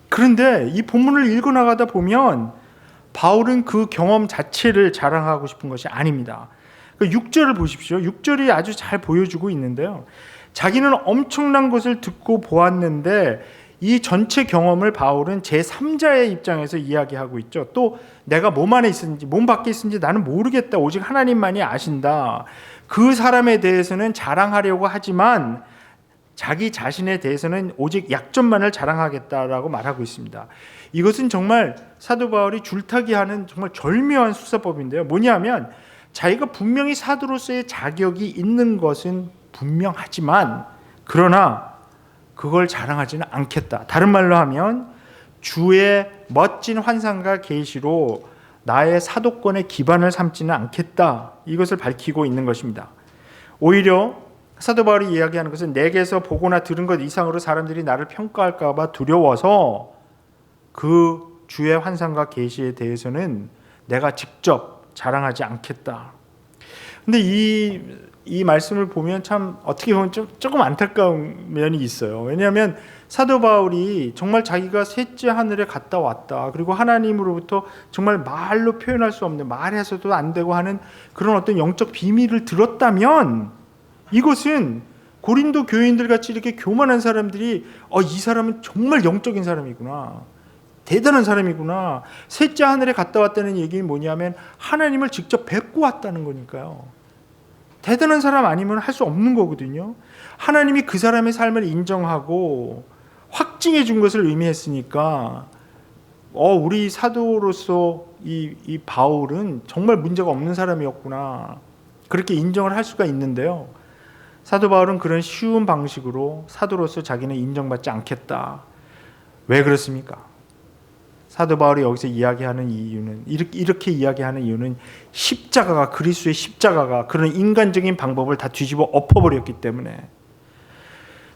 S1: 그런데 이 본문을 읽어나가다 보면 바울은 그 경험 자체를 자랑하고 싶은 것이 아닙니다. 6절을 보십시오. 6절이 아주 잘 보여주고 있는데요. 자기는 엄청난 것을 듣고 보았는데 이 전체 경험을 바울은 제3자의 입장에서 이야기하고 있죠. 또 내가 몸 안에 있었는지 몸 밖에 있었는지 나는 모르겠다. 오직 하나님만이 아신다. 그 사람에 대해서는 자랑하려고 하지만 자기 자신에 대해서는 오직 약점만을 자랑하겠다라고 말하고 있습니다. 이것은 정말 사도 바울이 줄타기하는 정말 절묘한 수사법인데요. 뭐냐면 자기가 분명히 사도로서의 자격이 있는 것은 분명하지만 그러나 그걸 자랑하지는 않겠다. 다른 말로 하면 주의 멋진 환상과 계시로 나의 사도권의 기반을 삼지는 않겠다. 이것을 밝히고 있는 것입니다. 오히려 사도 바울이 이야기하는 것은 내게서 보거나 들은 것 이상으로 사람들이 나를 평가할까 봐 두려워서 그 주의 환상과 계시에 대해서는 내가 직접 자랑하지 않겠다. 근데 이 말씀을 보면 참 어떻게 보면 조금 안타까운 면이 있어요. 왜냐하면 사도 바울이 정말 자기가 셋째 하늘에 갔다 왔다. 그리고 하나님으로부터 정말 말로 표현할 수 없는, 말해서도 안 되고 하는 그런 어떤 영적 비밀을 들었다면 이것은 고린도 교인들 같이 이렇게 교만한 사람들이 이 사람은 정말 영적인 사람이구나, 대단한 사람이구나. 셋째 하늘에 갔다 왔다는 얘기는 뭐냐면 하나님을 직접 뵙고 왔다는 거니까요. 대단한 사람 아니면 할 수 없는 거거든요. 하나님이 그 사람의 삶을 인정하고 확증해 준 것을 의미했으니까 우리 사도로서 이 바울은 정말 문제가 없는 사람이었구나, 그렇게 인정을 할 수가 있는데요. 사도 바울은 그런 쉬운 방식으로 사도로서 자기는 인정받지 않겠다. 왜 그렇습니까? 사도 바울이 여기서 이야기하는 이유는, 이렇게 이야기하는 이유는 십자가가, 그리스도의 십자가가 그런 인간적인 방법을 다 뒤집어 엎어버렸기 때문에.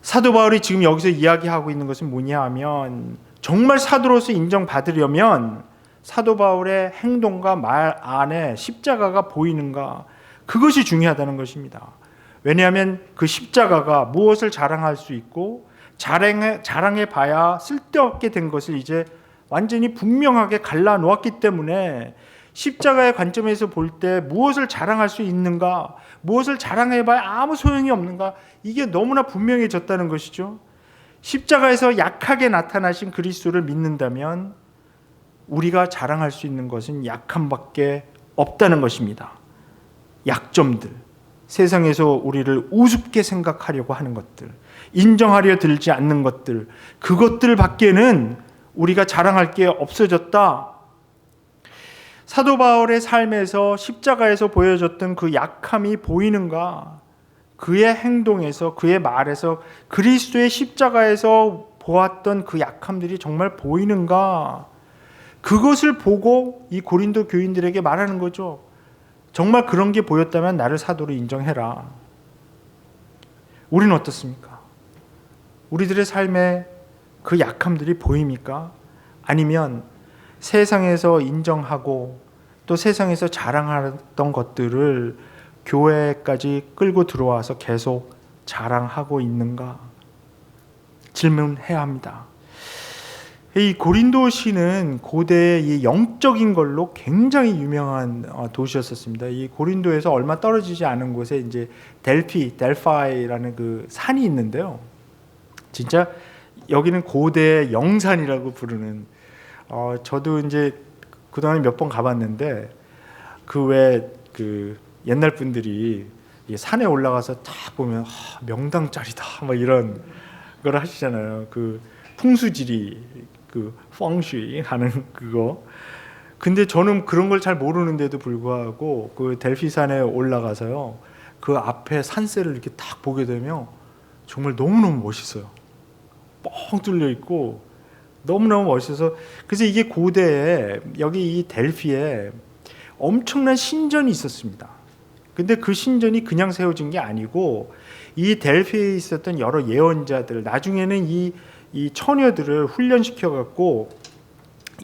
S1: 사도 바울이 지금 여기서 이야기하고 있는 것은 뭐냐 하면 정말 사도로서 인정받으려면 사도 바울의 행동과 말 안에 십자가가 보이는가, 그것이 중요하다는 것입니다. 왜냐하면 그 십자가가 무엇을 자랑할 수 있고 자랑해 봐야 쓸데없게 된 것을 이제 완전히 분명하게 갈라놓았기 때문에 십자가의 관점에서 볼 때 무엇을 자랑할 수 있는가, 무엇을 자랑해봐야 아무 소용이 없는가, 이게 너무나 분명해졌다는 것이죠. 십자가에서 약하게 나타나신 그리스도를 믿는다면 우리가 자랑할 수 있는 것은 약함밖에 없다는 것입니다. 약점들, 세상에서 우리를 우습게 생각하려고 하는 것들, 인정하려 들지 않는 것들, 그것들 밖에는 우리가 자랑할 게 없어졌다. 사도 바울의 삶에서 십자가에서 보여줬던 그 약함이 보이는가? 그의 행동에서, 그의 말에서 그리스도의 십자가에서 보았던 그 약함들이 정말 보이는가? 그것을 보고 이 고린도 교인들에게 말하는 거죠. 정말 그런 게 보였다면 나를 사도로 인정해라. 우리는 어떻습니까? 우리들의 삶에 그 약함들이 보입니까? 아니면 세상에서 인정하고 또 세상에서 자랑하던 것들을 교회까지 끌고 들어와서 계속 자랑하고 있는가? 질문해야 합니다. 이 고린도시는 고대의 이 영적인 걸로 굉장히 유명한 도시였었습니다. 이 고린도에서 얼마 떨어지지 않은 곳에 이제 델파이라는 그 산이 있는데요. 진짜 여기는 고대의 영산이라고 부르는. 저도 이제 그동안에 몇 번 가봤는데 그 옛날 분들이 이 산에 올라가서 딱 보면 명당 자리다 막 이런 걸 하시잖아요. 그 풍수지리 그 펑슈이 하는 그거. 근데 저는 그런 걸 잘 모르는데도 불구하고 그 델피산에 올라가서요, 그 앞에 산세를 이렇게 딱 보게 되면 정말 너무너무 멋있어요. 뻥 뚫려 있고 너무너무 멋있어서, 그래서 이게 고대에 여기 이 델피에 엄청난 신전이 있었습니다. 근데 그 신전이 그냥 세워진 게 아니고 이 델피에 있었던 여러 예언자들, 나중에는 이 처녀들을 훈련시켜 갖고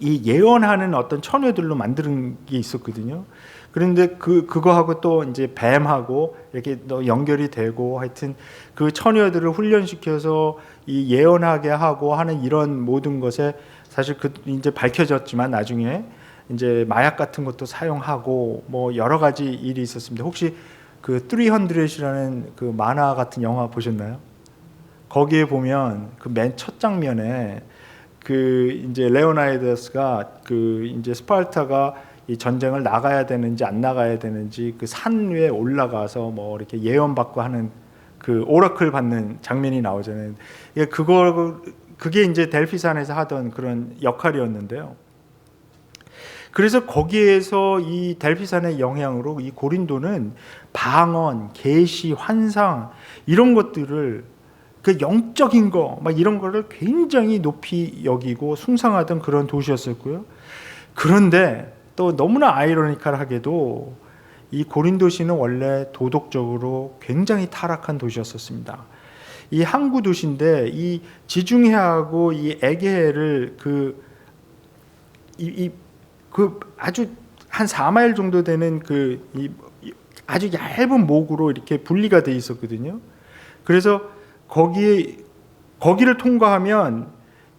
S1: 이 예언하는 어떤 처녀들로 만드는 게 있었거든요. 그런데 그거하고 또 이제 뱀하고 이렇게 연결이 되고, 하여튼 그 처녀들을 훈련시켜서 이 예언하게 하고 하는 이런 모든 것에 사실 이제 밝혀졌지만 나중에 이제 마약 같은 것도 사용하고 뭐 여러 가지 일이 있었습니다. 혹시 그 300이라는 그 만화 같은 영화 보셨나요? 거기에 보면 그 맨 첫 장면에 그 이제 레오나이더스가 그 이제 스파르타가 이 전쟁을 나가야 되는지 안 나가야 되는지 그 산 위에 올라가서 뭐 이렇게 예언 받고 하는 그 오라클 받는 장면이 나오잖아요. 그게 이제 델피산에서 하던 그런 역할이었는데요. 그래서 거기에서 이 델피산의 영향으로 이 고린도는 방언, 계시, 환상 이런 것들을, 그 영적인 거 막 이런 거를 굉장히 높이 여기고 숭상하던 그런 도시였었고요. 그런데 또 너무나 아이러니컬하게도 이 고린도시는 원래 도덕적으로 굉장히 타락한 도시였었습니다. 이 항구 도시인데 이 지중해하고 이 에게해를 그 아주 한 4마일 정도 되는 아주 얇은 목으로 이렇게 분리가 돼 있었거든요. 그래서 거기를 통과하면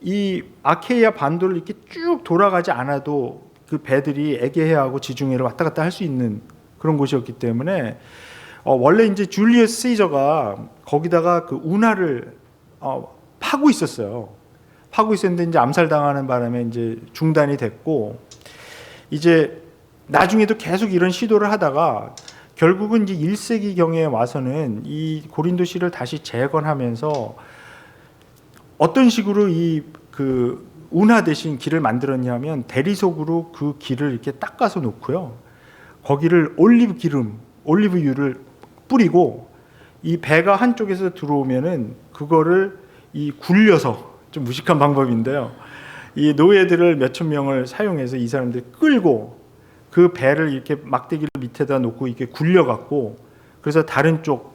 S1: 이 아케이아 반도를 이렇게 쭉 돌아가지 않아도 그 배들이 에게해하고 지중해를 왔다 갔다 할 수 있는 그런 곳이었기 때문에 원래 이제 줄리어스 시저가 거기다가 그 운하를 파고 있었어요. 파고 있었는데 이제 암살당하는 바람에 이제 중단이 됐고, 이제 나중에도 계속 이런 시도를 하다가 결국은 이제 1세기 경에 와서는 이 고린도시를 다시 재건하면서 어떤 식으로 그 운하 대신 길을 만들었냐면 대리석으로 그 길을 이렇게 닦아서 놓고요. 거기를 올리브유를 뿌리고 이 배가 한쪽에서 들어오면은 그거를 굴려서, 좀 무식한 방법인데요. 이 노예들을 몇천 명을 사용해서 이 사람들이 끌고 그 배를 이렇게 막대기를 밑에다 놓고 이렇게 굴려갖고, 그래서 다른 쪽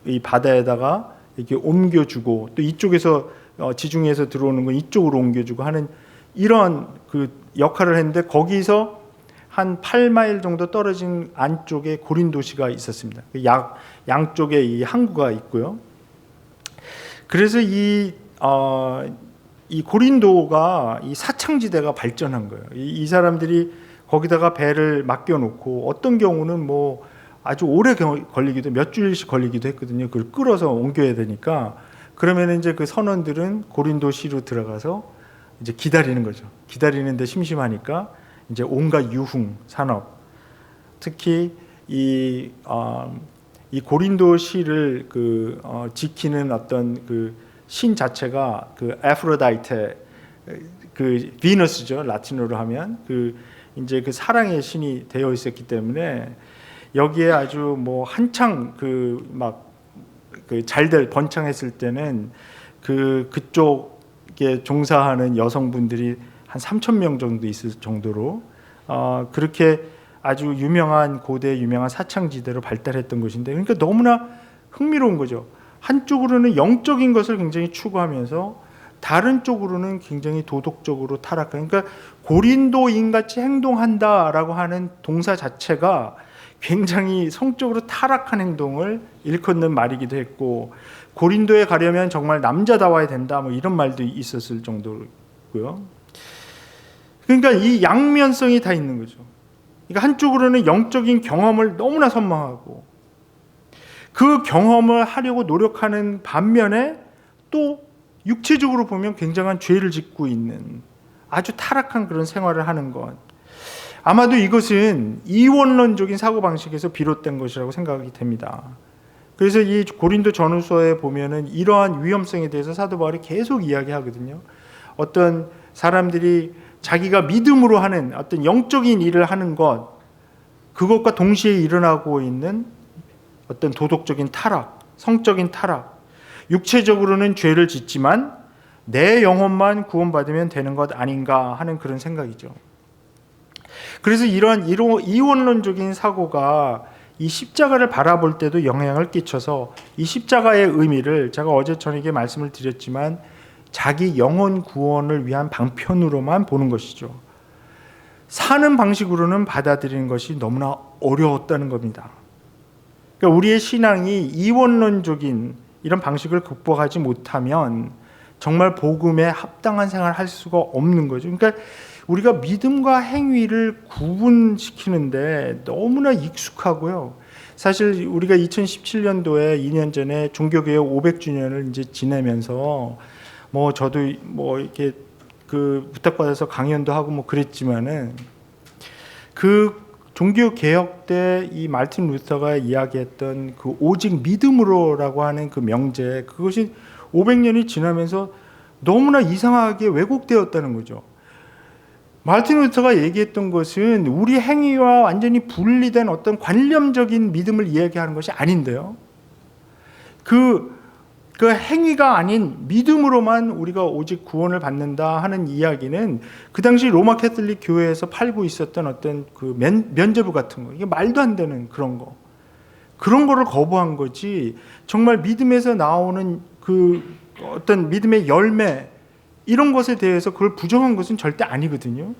S1: 이 바다에다가 이렇게 옮겨주고, 또 이쪽에서 지중해에서 들어오는 건 이쪽으로 옮겨주고 하는 이런 그 역할을 했는데, 거기서 한 8마일 정도 떨어진 안쪽에 고린도시가 있었습니다. 양쪽에 이 항구가 있고요. 그래서 이 고린도가 이 사창지대가 발전한 거예요. 이 사람들이 거기다가 배를 맡겨놓고 어떤 경우는 뭐 아주 오래 걸리기도, 몇 주일씩 걸리기도 했거든요. 그걸 끌어서 옮겨야 되니까. 그러면 이제 그 선원들은 고린도시로 들어가서 이제 기다리는 거죠. 기다리는데 심심하니까 이제 온갖 유흥 산업, 특히 이 고린도시를 지키는 어떤 그 신 자체가 그 에프로다이테, 그 비너스죠. 라틴어로 하면 이제 그 사랑의 신이 되어 있었기 때문에 여기에 아주 뭐 한창 잘될 번창했을 때는 그쪽에 종사하는 여성분들이 한 3,000명 정도 있을 정도로 그렇게 아주 고대 유명한 사창지대로 발달했던 것인데, 그러니까 너무나 흥미로운 거죠. 한쪽으로는 영적인 것을 굉장히 추구하면서 다른 쪽으로는 굉장히 도덕적으로 타락한, 그러니까 고린도인같이 행동한다라고 하는 동사 자체가 굉장히 성적으로 타락한 행동을 일컫는 말이기도 했고, 고린도에 가려면 정말 남자다워야 된다, 뭐 이런 말도 있었을 정도고요. 그러니까 이 양면성이 다 있는 거죠. 그러니까 한쪽으로는 영적인 경험을 너무나 선망하고 그 경험을 하려고 노력하는 반면에 또 육체적으로 보면 굉장한 죄를 짓고 있는 아주 타락한 그런 생활을 하는 것. 아마도 이것은 이원론적인 사고방식에서 비롯된 것이라고 생각이 됩니다. 그래서 이 고린도 전후서에 보면은 이러한 위험성에 대해서 사도 바울이 계속 이야기하거든요. 어떤 사람들이 자기가 믿음으로 하는 어떤 영적인 일을 하는 것, 그것과 동시에 일어나고 있는 어떤 도덕적인 타락, 성적인 타락, 육체적으로는 죄를 짓지만 내 영혼만 구원받으면 되는 것 아닌가 하는 그런 생각이죠. 그래서 이러한 이원론적인 사고가 이 십자가를 바라볼 때도 영향을 끼쳐서 이 십자가의 의미를 제가 어제 저녁에 말씀을 드렸지만 자기 영혼 구원을 위한 방편으로만 보는 것이죠. 사는 방식으로는 받아들이는 것이 너무나 어려웠다는 겁니다. 그러니까 우리의 신앙이 이원론적인 이런 방식을 극복하지 못하면 정말 복음에 합당한 생활을 할 수가 없는 거죠. 그러니까 우리가 믿음과 행위를 구분시키는데 너무나 익숙하고요. 사실 우리가 2017년도에 2년 전에 종교개혁 500주년을 이제 지내면서 뭐 저도 뭐 이렇게 그 부탁받아서 강연도 하고 뭐 그랬지만은 그 종교개혁 때 이 마르틴 루터가 이야기했던 그 오직 믿음으로라고 하는 그 명제, 그것이 500년이 지나면서 너무나 이상하게 왜곡되었다는 거죠. 마르틴 루터가 얘기했던 것은 우리 행위와 완전히 분리된 어떤 관념적인 믿음을 이야기하는 것이 아닌데요. 그 행위가 아닌 믿음으로만 우리가 오직 구원을 받는다 하는 이야기는 그 당시 로마 캐톨릭 교회에서 팔고 있었던 어떤 그 면죄부 같은 거, 이게 말도 안 되는 그런 거를 거부한 거지. 정말 믿음에서 나오는 그 어떤 믿음의 열매 이런 것에 대해서 그걸 부정한 것은 절대 아니거든요.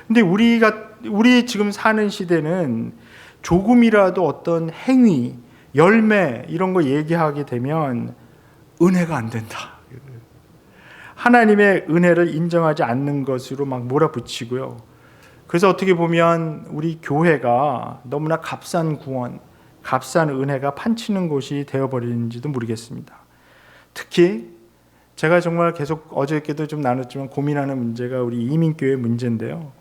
S1: 근데 우리 지금 사는 시대는 조금이라도 어떤 행위, 열매 이런 거 얘기하게 되면 은혜가 안 된다. 하나님의 은혜를 인정하지 않는 것으로 막 몰아붙이고요. 그래서 어떻게 보면 우리 교회가 너무나 값싼 구원, 값싼 은혜가 판치는 곳이 되어버리는지도 모르겠습니다. 특히 제가 정말 계속 어저께도 좀 나눴지만 고민하는 문제가 우리 이민교회 문제인데요.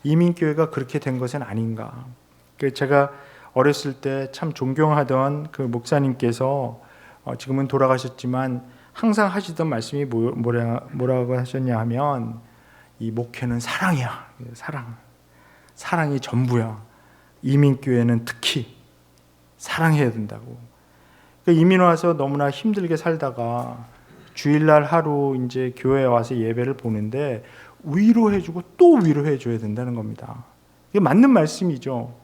S1: 이민교회가 그렇게 된 것은 아닌가. 제가 어렸을 때 참 존경하던 그 목사님께서 지금은 돌아가셨지만 항상 하시던 말씀이 뭐라고 하셨냐 하면 이 목회는 사랑이야. 사랑이 전부야. 이민교회는 특히 사랑해야 된다고. 이민 와서 너무나 힘들게 살다가 주일날 하루 이제 교회에 와서 예배를 보는데 위로해주고 또 위로해줘야 된다는 겁니다. 이게 맞는 말씀이죠.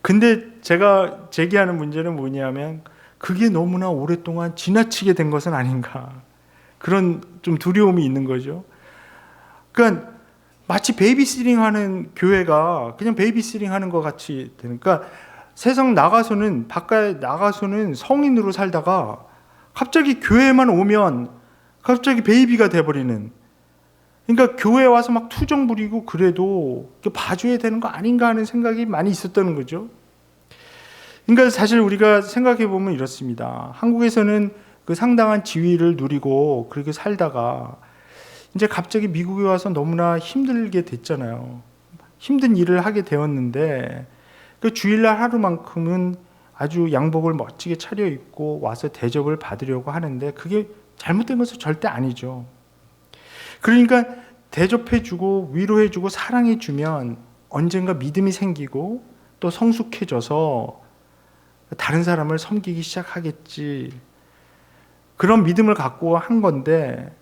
S1: 근데 제가 제기하는 문제는 뭐냐면 그게 너무나 오랫동안 지나치게 된 것은 아닌가. 그런 좀 두려움이 있는 거죠. 그러니까 마치 베이비시팅 하는 교회가 그냥 베이비시팅 하는 것 같이 되니까 세상 나가서는 바깥에 나가서는 성인으로 살다가 갑자기 교회만 오면 갑자기 베이비가 돼버리는. 그러니까 교회에 와서 막 투정 부리고 그래도 봐줘야 되는 거 아닌가 하는 생각이 많이 있었다는 거죠. 그러니까 사실 우리가 생각해 보면 이렇습니다. 한국에서는 그 상당한 지위를 누리고 그렇게 살다가 이제 갑자기 미국에 와서 너무나 힘들게 됐잖아요. 힘든 일을 하게 되었는데 그 주일날 하루만큼은 아주 양복을 멋지게 차려입고 와서 대접을 받으려고 하는데 그게 잘못된 것은 절대 아니죠. 그러니까 대접해주고 위로해주고 사랑해주면 언젠가 믿음이 생기고 또 성숙해져서 다른 사람을 섬기기 시작하겠지. 그런 믿음을 갖고 한 건데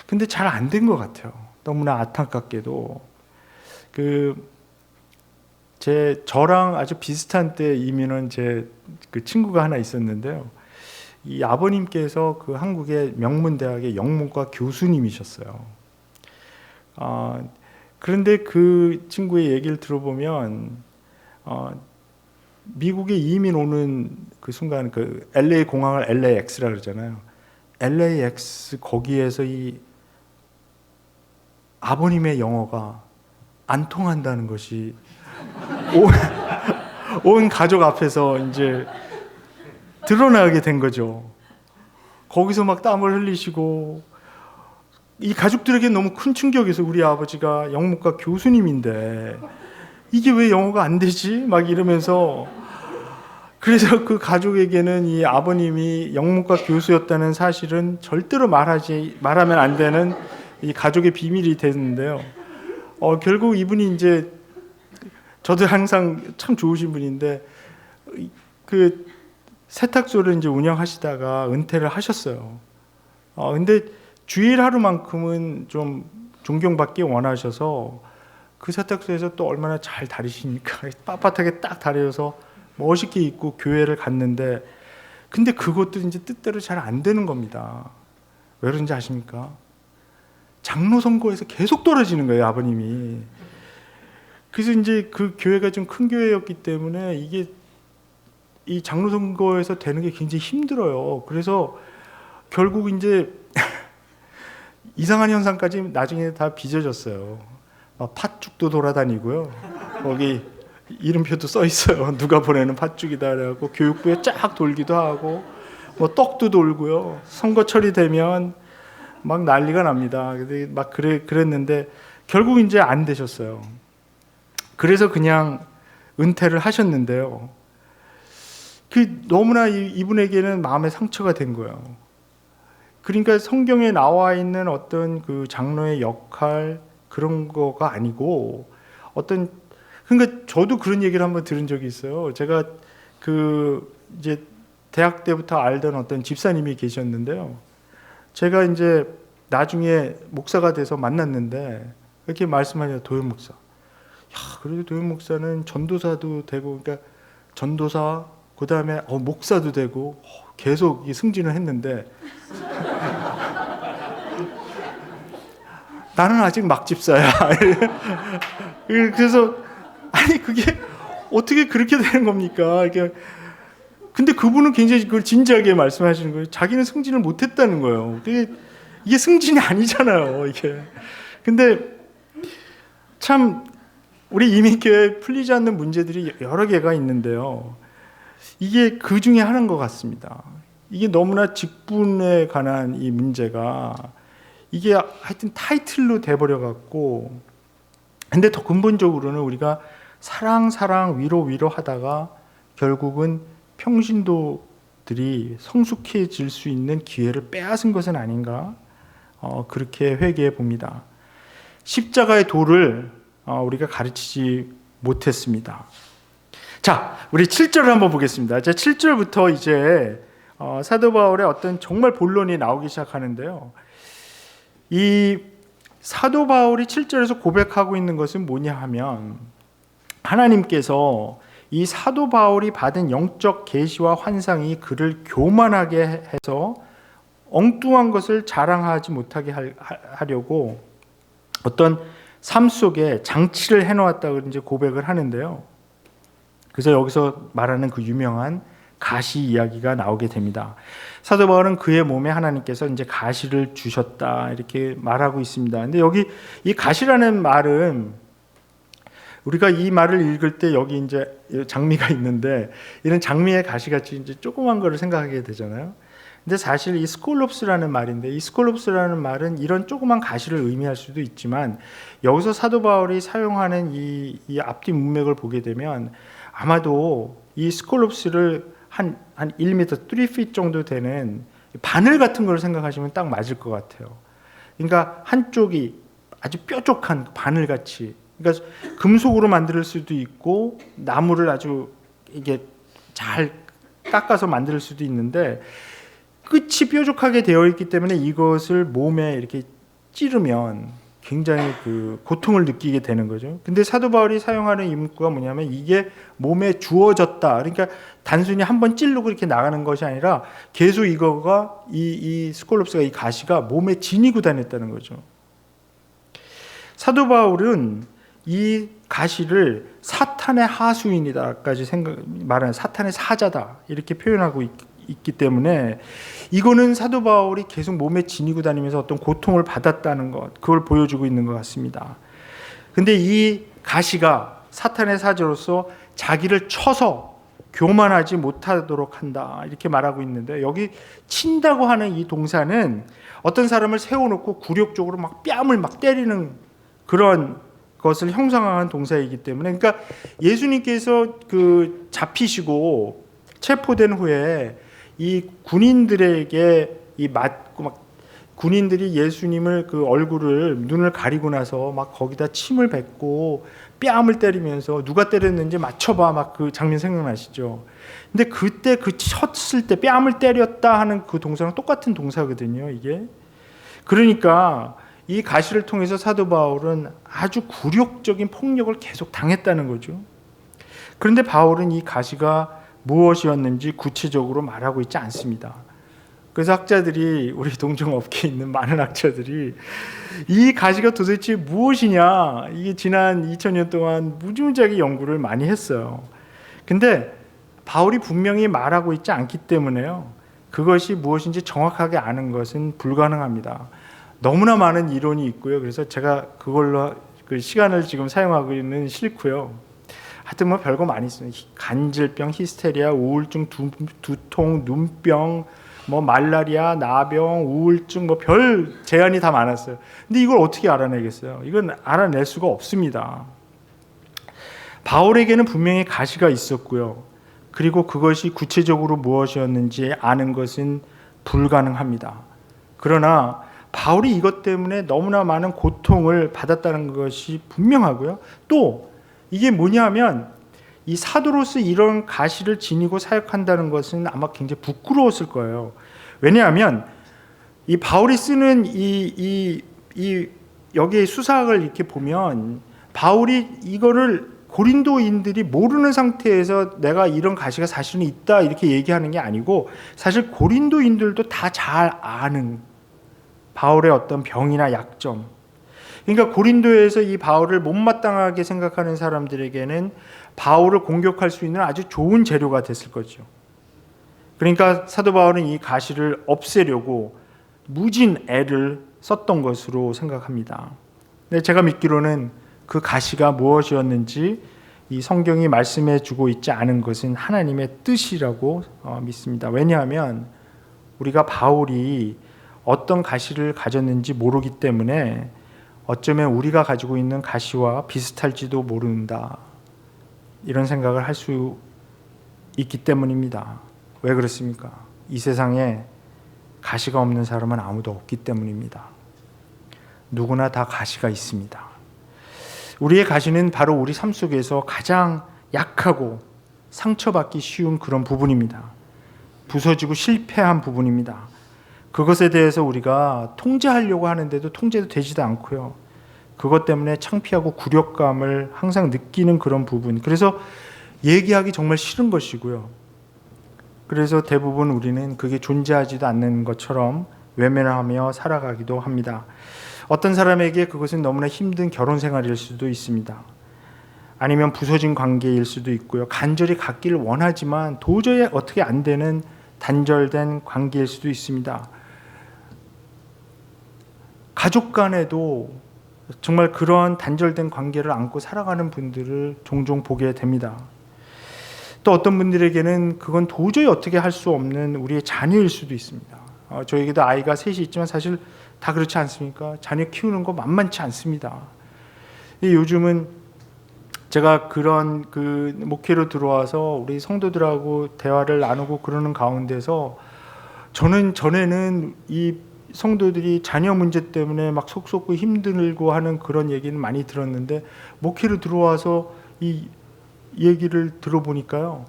S1: 근데 잘 안 된 것 같아요. 너무나 안타깝게도. 저랑 아주 비슷한 때 이민은 제 그 친구가 하나 있었는데요. 이 아버님께서 그 한국의 명문대학의 영문과 교수님이셨어요. 그런데 그 친구의 얘기를 들어보면 미국에 이민 오는 그 순간 그 LA 공항을 LAX라 그러잖아요. LAX 거기에서 이 아버님의 영어가 안 통한다는 것이 온 가족 앞에서 이제 드러나게 된 거죠. 거기서 막 땀을 흘리시고, 이 가족들에게 너무 큰 충격이어서, 우리 아버지가 영문과 교수님인데 이게 왜 영어가 안 되지? 막 이러면서, 그래서 그 가족에게는 이 아버님이 영문과 교수였다는 사실은 절대로 말하면 안 되는 이 가족의 비밀이 됐는데요. 결국 이분이 이제, 저도 항상 참 좋으신 분인데, 그 세탁소를 이제 운영하시다가 은퇴를 하셨어요. 근데 주일 하루만큼은 좀 존경받기 원하셔서 그 세탁소에서 또 얼마나 잘 다리시니까 빳빳하게 딱 다려서 멋있게 입고 교회를 갔는데, 근데 그것도 이제 뜻대로 잘 안 되는 겁니다. 왜 그런지 아십니까? 장로 선거에서 계속 떨어지는 거예요, 아버님이. 그래서 이제 그 교회가 좀 큰 교회였기 때문에 이게 이 장로 선거에서 되는 게 굉장히 힘들어요. 그래서 결국 이제 이상한 현상까지 나중에 다 빚어졌어요. 팥죽도 돌아다니고요. 거기 이름표도 써 있어요. 누가 보내는 팥죽이다 그래갖고 교육부에 쫙 돌기도 하고, 뭐 떡도 돌고요. 선거철이 되면 막 난리가 납니다. 근데 막 그랬는데 결국 이제 안 되셨어요. 그래서 그냥 은퇴를 하셨는데요. 너무나 이분에게는 마음의 상처가 된 거예요. 그러니까 성경에 나와 있는 어떤 그 장로의 역할, 그런 거가 아니고, 그러니까 저도 그런 얘기를 한번 들은 적이 있어요. 제가 이제 대학 때부터 알던 어떤 집사님이 계셨는데요. 제가 이제 나중에 목사가 돼서 만났는데 이렇게 말씀하셔요. 도현 목사. 그래도 도현 목사는 전도사도 되고, 그러니까 전도사, 그 다음에 목사도 되고 계속 승진을 했는데 나는 아직 막집사야. 그래서 아니 그게 어떻게 그렇게 되는 겁니까? 근데 그분은 굉장히 그걸 진지하게 말씀하시는 거예요. 자기는 승진을 못했다는 거예요. 이게 승진이 아니잖아요, 이게. 근데 참 우리 이민교회에 풀리지 않는 문제들이 여러 개가 있는데요. 이게 그 중에 하나인 것 같습니다. 이게 너무나 직분에 관한 이 문제가 이게 하여튼 타이틀로 돼버려 갖고, 근데 더 근본적으로는 우리가 사랑 위로 하다가 결국은 평신도들이 성숙해질 수 있는 기회를 빼앗은 것은 아닌가, 그렇게 회개해 봅니다. 십자가의 도를 우리가 가르치지 못했습니다. 자, 우리 7절을 한번 보겠습니다. 7절부터 이제 사도 바울의 어떤 정말 본론이 나오기 시작하는데요. 이 사도 바울이 7절에서 고백하고 있는 것은 뭐냐 하면, 하나님께서 이 사도 바울이 받은 영적 계시와 환상이 그를 교만하게 해서 엉뚱한 것을 자랑하지 못하게 하려고 어떤 삶 속에 장치를 해놓았다고 이제 고백을 하는데요. 그래서 여기서 말하는 그 유명한 가시 이야기가 나오게 됩니다. 사도 바울은 그의 몸에 하나님께서 이제 가시를 주셨다 이렇게 말하고 있습니다. 근데 여기 이 가시라는 말은, 우리가 이 말을 읽을 때 여기 이제 장미가 있는데 이런 장미의 가시같이 이제 조그만 거를 생각하게 되잖아요. 근데 사실 이 스콜롭스라는 말인데, 이 스콜롭스라는 말은 이런 조그만 가시를 의미할 수도 있지만, 여기서 사도 바울이 사용하는 이 앞뒤 문맥을 보게 되면 아마도 이 스콜롭스를 한 1m, 3feet 정도 되는 바늘 같은 걸 생각하시면 딱 맞을 것 같아요. 그러니까 한쪽이 아주 뾰족한 바늘같이, 그러니까 금속으로 만들 수도 있고 나무를 아주 이게 잘 깎아서 만들 수도 있는데, 끝이 뾰족하게 되어 있기 때문에 이것을 몸에 이렇게 찌르면 굉장히 그 고통을 느끼게 되는 거죠. 근데 사도 바울이 사용하는 이 문구가 뭐냐면, 이게 몸에 주어졌다. 그러니까 단순히 한번 찌르고 이렇게 나가는 것이 아니라 계속 이거가 이 스콜롭스가, 이 가시가 몸에 지니고 다녔다는 거죠. 사도 바울은 이 가시를 사탄의 하수인이다까지 말하는 사탄의 사자다 이렇게 표현하고 있기 때문에 이거는 사도 바울이 계속 몸에 지니고 다니면서 어떤 고통을 받았다는 것, 그걸 보여주고 있는 것 같습니다. 근데 이 가시가 사탄의 사자로서 자기를 쳐서 교만하지 못하도록 한다 이렇게 말하고 있는데, 여기 친다고 하는 이 동사는 어떤 사람을 세워놓고 굴욕적으로 막 뺨을 막 때리는 그런 것을 형상화한 동사이기 때문에, 그러니까 예수님께서 그 잡히시고 체포된 후에 이 군인들에게 이 맞고 막 군인들이 예수님을 그 얼굴을 눈을 가리고 나서 막 거기다 침을 뱉고 뺨을 때리면서 누가 때렸는지 맞춰봐 막 그 장면 생각나시죠? 근데 그때 그 쳤을 때 뺨을 때렸다 하는 그 동사랑 똑같은 동사거든요, 이게. 그러니까 이 가시를 통해서 사도 바울은 아주 굴욕적인 폭력을 계속 당했다는 거죠. 그런데 바울은 이 가시가 무엇이었는지 구체적으로 말하고 있지 않습니다. 그래서 학자들이, 우리 동종업계에 있는 많은 학자들이 이 가시가 도대체 무엇이냐, 이게 지난 2000년 동안 무지무지하게 연구를 많이 했어요. 근데 바울이 분명히 말하고 있지 않기 때문에요, 그것이 무엇인지 정확하게 아는 것은 불가능합니다. 너무나 많은 이론이 있고요. 그래서 제가 그걸로 그 시간을 지금 사용하기는 싫고요. 하여튼 뭐 별거 많이 있어요. 간질병, 히스테리아, 우울증, 두통, 눈병, 뭐 말라리아, 나병, 우울증, 뭐 별 제안이 다 많았어요. 근데 이걸 어떻게 알아내겠어요? 이건 알아낼 수가 없습니다. 바울에게는 분명히 가시가 있었고요. 그리고 그것이 구체적으로 무엇이었는지 아는 것은 불가능합니다. 그러나 바울이 이것 때문에 너무나 많은 고통을 받았다는 것이 분명하고요. 또 이게 뭐냐면, 이 사도로서 이런 가시를 지니고 사역한다는 것은 아마 굉장히 부끄러웠을 거예요. 왜냐하면 이 바울이 쓰는 여기에 수사학을 이렇게 보면, 바울이 이거를 고린도인들이 모르는 상태에서 내가 이런 가시가 사실은 있다 이렇게 얘기하는 게 아니고, 사실 고린도인들도 다 잘 아는 바울의 어떤 병이나 약점. 그러니까 고린도에서 이 바울을 못마땅하게 생각하는 사람들에게는 바울을 공격할 수 있는 아주 좋은 재료가 됐을 거죠. 그러니까 사도 바울은 이 가시를 없애려고 무진 애를 썼던 것으로 생각합니다. 근데 제가 믿기로는 그 가시가 무엇이었는지 이 성경이 말씀해 주고 있지 않은 것은 하나님의 뜻이라고 믿습니다. 왜냐하면 우리가 바울이 어떤 가시를 가졌는지 모르기 때문에 어쩌면 우리가 가지고 있는 가시와 비슷할지도 모른다, 이런 생각을 할 수 있기 때문입니다. 왜 그렇습니까? 이 세상에 가시가 없는 사람은 아무도 없기 때문입니다. 누구나 다 가시가 있습니다. 우리의 가시는 바로 우리 삶 속에서 가장 약하고 상처받기 쉬운 그런 부분입니다. 부서지고 실패한 부분입니다. 그것에 대해서 우리가 통제하려고 하는데도 통제도 되지도 않고요. 그것 때문에 창피하고 굴욕감을 항상 느끼는 그런 부분. 그래서 얘기하기 정말 싫은 것이고요. 그래서 대부분 우리는 그게 존재하지도 않는 것처럼 외면하며 살아가기도 합니다. 어떤 사람에게 그것은 너무나 힘든 결혼 생활일 수도 있습니다. 아니면 부서진 관계일 수도 있고요. 간절히 갖기를 원하지만 도저히 어떻게 안 되는 단절된 관계일 수도 있습니다. 가족 간에도 정말 그런 단절된 관계를 안고 살아가는 분들을 종종 보게 됩니다. 또 어떤 분들에게는 그건 도저히 어떻게 할 수 없는 우리의 자녀일 수도 있습니다. 저에게도 아이가 셋이 있지만 사실 다 그렇지 않습니까? 자녀 키우는 거 만만치 않습니다. 요즘은 제가 그런 그 목회로 들어와서 우리 성도들하고 대화를 나누고 그러는 가운데서, 저는 전에는 이 성도들이 자녀 문제 때문에 막 속 썩고 힘들고 하는 그런 얘기는 많이 들었는데, 목회로 들어와서 이 얘기를 들어보니까요,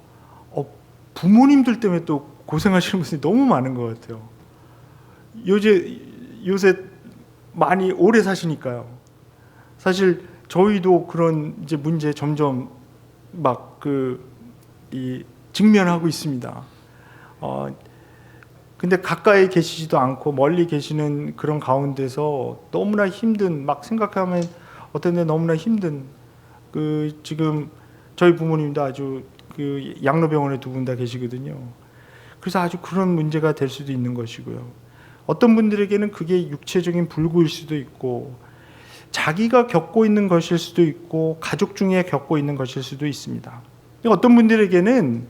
S1: 부모님들 때문에 또 고생하시는 분들이 너무 많은 것 같아요. 요새 많이 오래 사시니까요. 사실 저희도 그런 이제 문제 점점 막 직면하고 있습니다. 근데 가까이 계시지도 않고 멀리 계시는 그런 가운데서 너무나 힘든, 막 생각하면 어떤 데 너무나 힘든 지금 저희 부모님도 아주 양로병원에 두 분 다 계시거든요. 그래서 아주 그런 문제가 될 수도 있는 것이고요. 어떤 분들에게는 그게 육체적인 불구일 수도 있고 자기가 겪고 있는 것일 수도 있고 가족 중에 겪고 있는 것일 수도 있습니다. 어떤 분들에게는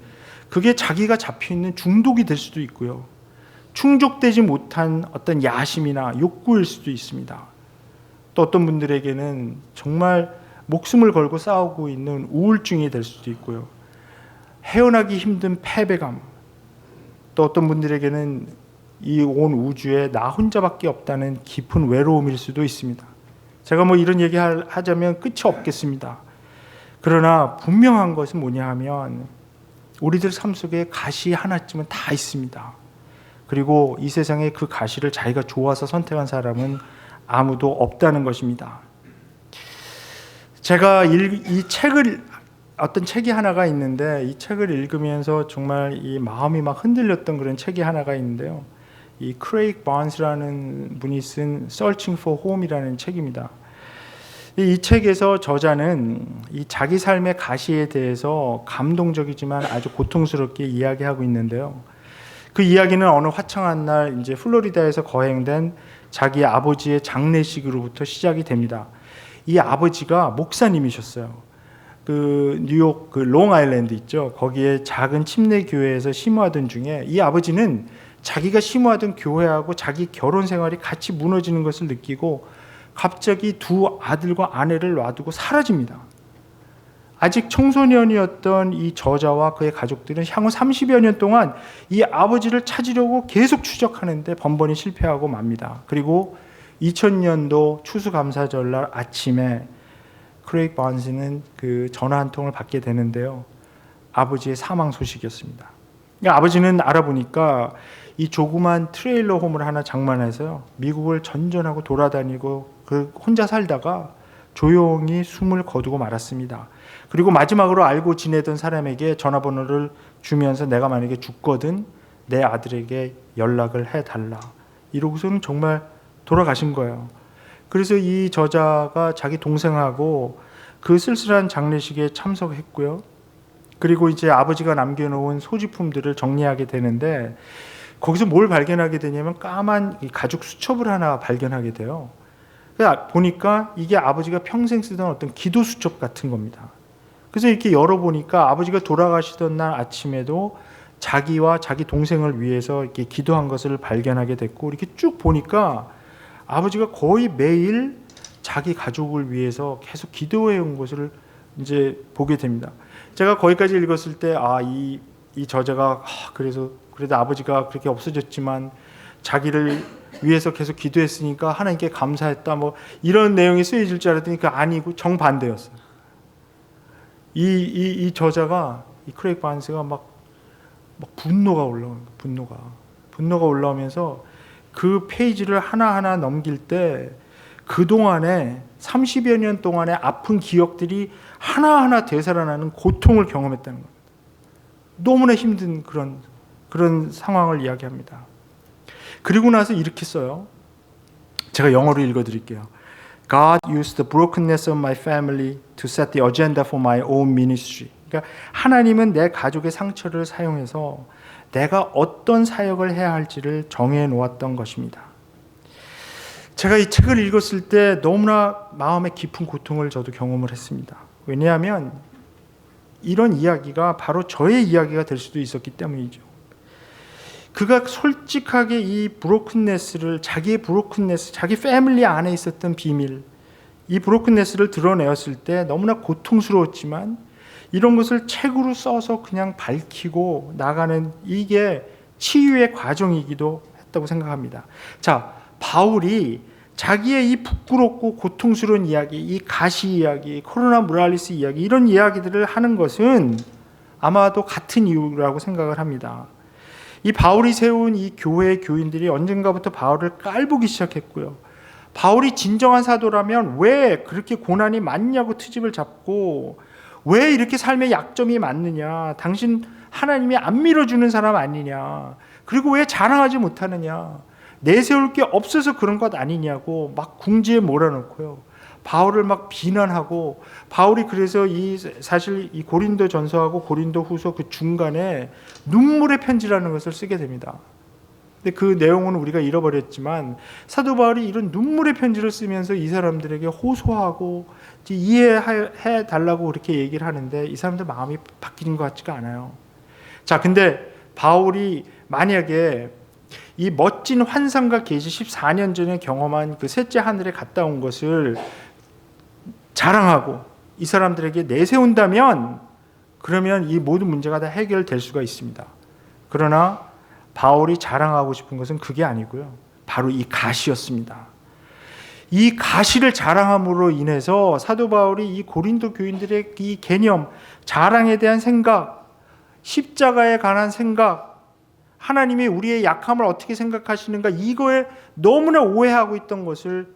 S1: 그게 자기가 잡혀 있는 중독이 될 수도 있고요. 충족되지 못한 어떤 야심이나 욕구일 수도 있습니다. 또 어떤 분들에게는 정말 목숨을 걸고 싸우고 있는 우울증이 될 수도 있고요. 헤어나기 힘든 패배감, 또 어떤 분들에게는 이 온 우주에 나 혼자밖에 없다는 깊은 외로움일 수도 있습니다. 제가 뭐 이런 얘기 하자면 끝이 없겠습니다. 그러나 분명한 것은 뭐냐 하면 우리들 삶 속에 가시 하나쯤은 다 있습니다. 그리고 이 세상에 그 가시를 자기가 좋아서 선택한 사람은 아무도 없다는 것입니다. 제가 이 책을 어떤 책이 하나가 있는데 이 책을 읽으면서 정말 이 마음이 막 흔들렸던 그런 책이 하나가 있는데요. 이 크레이그 바운스라는 분이 쓴 Searching for Home이라는 책입니다. 이 책에서 저자는 이 자기 삶의 가시에 대해서 감동적이지만 아주 고통스럽게 이야기하고 있는데요. 그 이야기는 어느 화창한 날 이제 플로리다에서 거행된 자기 아버지의 장례식으로부터 시작이 됩니다. 이 아버지가 목사님이셨어요. 뉴욕 롱아일랜드 있죠. 거기에 작은 침례 교회에서 심호하던 중에 이 아버지는 자기가 심호하던 교회하고 자기 결혼 생활이 같이 무너지는 것을 느끼고 갑자기 두 아들과 아내를 놔두고 사라집니다. 아직 청소년이었던 이 저자와 그의 가족들은 향후 30여 년 동안 이 아버지를 찾으려고 계속 추적하는데 번번이 실패하고 맙니다. 그리고 2000년도 추수감사절날 아침에 크레이그 바운스는 그 전화 한 통을 받게 되는데요. 아버지의 사망 소식이었습니다. 아버지는 알아보니까 이 조그만 트레일러 홈을 하나 장만해서요. 미국을 전전하고 돌아다니고 혼자 살다가 조용히 숨을 거두고 말았습니다. 그리고 마지막으로 알고 지내던 사람에게 전화번호를 주면서 내가 만약에 죽거든 내 아들에게 연락을 해달라. 이러고서는 정말 돌아가신 거예요. 그래서 이 저자가 자기 동생하고 그 쓸쓸한 장례식에 참석했고요. 그리고 이제 아버지가 남겨놓은 소지품들을 정리하게 되는데 거기서 뭘 발견하게 되냐면 까만 가죽 수첩을 하나 발견하게 돼요. 그러니까 보니까 이게 아버지가 평생 쓰던 어떤 기도 수첩 같은 겁니다. 그래서 이렇게 열어보니까 아버지가 돌아가시던 날 아침에도 자기와 자기 동생을 위해서 이렇게 기도한 것을 발견하게 됐고 이렇게 쭉 보니까 아버지가 거의 매일 자기 가족을 위해서 계속 기도해 온 것을 이제 보게 됩니다. 제가 거기까지 읽었을 때 이 저자가 그래도 아버지가 그렇게 없어졌지만 자기를 위해서 계속 기도했으니까 하나님께 감사했다 뭐 이런 내용이 쓰여질 줄 알았더니 그 아니고 정반대였어요. 이 저자가 이 크레이그 바운스가 막 분노가 올라오면서 그 페이지를 하나하나 넘길 때 그동안에 30여 년 동안의 아픈 기억들이 하나하나 되살아나는 고통을 경험했다는 겁니다. 너무나 힘든 그런 상황을 이야기합니다. 그리고 나서 이렇게 써요. 제가 영어로 읽어드릴게요. God used the brokenness of my family to set the agenda for my own ministry. 그러니까 하나님은 내 가족의 상처를 사용해서 내가 어떤 사역을 해야 할지를 정해 놓았던 것입니다. 제가 이 책을 읽었을 때 너무나 마음에 깊은 고통을 저도 경험을 했습니다. 왜냐하면 이런 이야기가 바로 저의 이야기가 될 수도 있었기 때문이죠. 그가 솔직하게 이 브로큰네스를 자기의 브로큰네스, 자기 패밀리 안에 있었던 비밀, 이 브로큰네스를 드러내었을 때 너무나 고통스러웠지만 이런 것을 책으로 써서 그냥 밝히고 나가는 이게 치유의 과정이기도 했다고 생각합니다. 자, 바울이 자기의 이 부끄럽고 고통스러운 이야기, 이 가시 이야기, 코로나 모랄리스 이야기 이런 이야기들을 하는 것은 아마도 같은 이유라고 생각을 합니다. 이 바울이 세운 이 교회의 교인들이 언젠가부터 바울을 깔보기 시작했고요. 바울이 진정한 사도라면 왜 그렇게 고난이 많냐고 트집을 잡고 왜 이렇게 삶의 약점이 많느냐, 당신 하나님이 안 밀어주는 사람 아니냐, 그리고 왜 자랑하지 못하느냐, 내세울 게 없어서 그런 것 아니냐고 막 궁지에 몰아넣고요. 바울을 막 비난하고, 바울이 그래서 사실 이 고린도 전서하고 고린도 후서 그 중간에 눈물의 편지라는 것을 쓰게 됩니다. 근데 그 내용은 우리가 잃어버렸지만 사도 바울이 이런 눈물의 편지를 쓰면서 이 사람들에게 호소하고 이해해 달라고 그렇게 얘기를 하는데 이 사람들 마음이 바뀌는 것 같지가 않아요. 자, 근데 바울이 만약에 이 멋진 환상과 계시 14년 전에 경험한 그 셋째 하늘에 갔다 온 것을 자랑하고 이 사람들에게 내세운다면 그러면 이 모든 문제가 다 해결될 수가 있습니다. 그러나 바울이 자랑하고 싶은 것은 그게 아니고요. 바로 이 가시였습니다. 이 가시를 자랑함으로 인해서 사도 바울이 이 고린도 교인들의 이 개념, 자랑에 대한 생각, 십자가에 관한 생각, 하나님이 우리의 약함을 어떻게 생각하시는가, 이거에 너무나 오해하고 있던 것을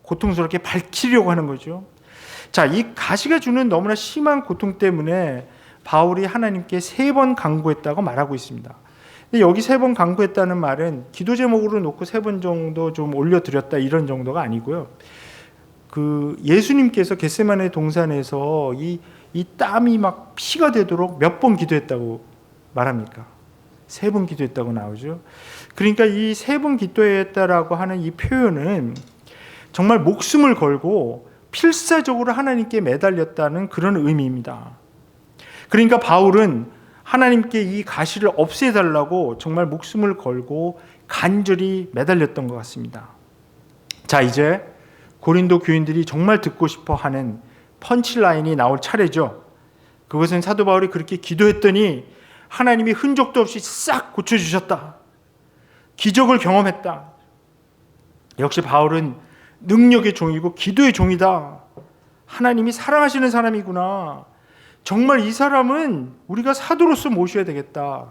S1: 고통스럽게 밝히려고 하는 거죠. 자, 이 가시가 주는 너무나 심한 고통 때문에 바울이 하나님께 3번 간구했다고 말하고 있습니다. 근데 여기 3번 간구했다는 말은 기도 제목으로 놓고 3번 정도 좀 올려드렸다 이런 정도가 아니고요. 그 예수님께서 겟세마네 동산에서 이 땀이 막 피가 되도록 몇 번 기도했다고 말합니까? 3번 기도했다고 나오죠. 그러니까 이 3번 기도했다라고 하는 이 표현은 정말 목숨을 걸고 필사적으로 하나님께 매달렸다는 그런 의미입니다. 그러니까 바울은 하나님께 이 가시를 없애달라고 정말 목숨을 걸고 간절히 매달렸던 것 같습니다. 자, 이제 고린도 교인들이 정말 듣고 싶어 하는 펀치라인이 나올 차례죠. 그것은 사도 바울이 그렇게 기도했더니 하나님이 흔적도 없이 싹 고쳐주셨다. 기적을 경험했다. 역시 바울은 능력의 종이고 기도의 종이다. 하나님이 사랑하시는 사람이구나. 정말 이 사람은 우리가 사도로서 모셔야 되겠다.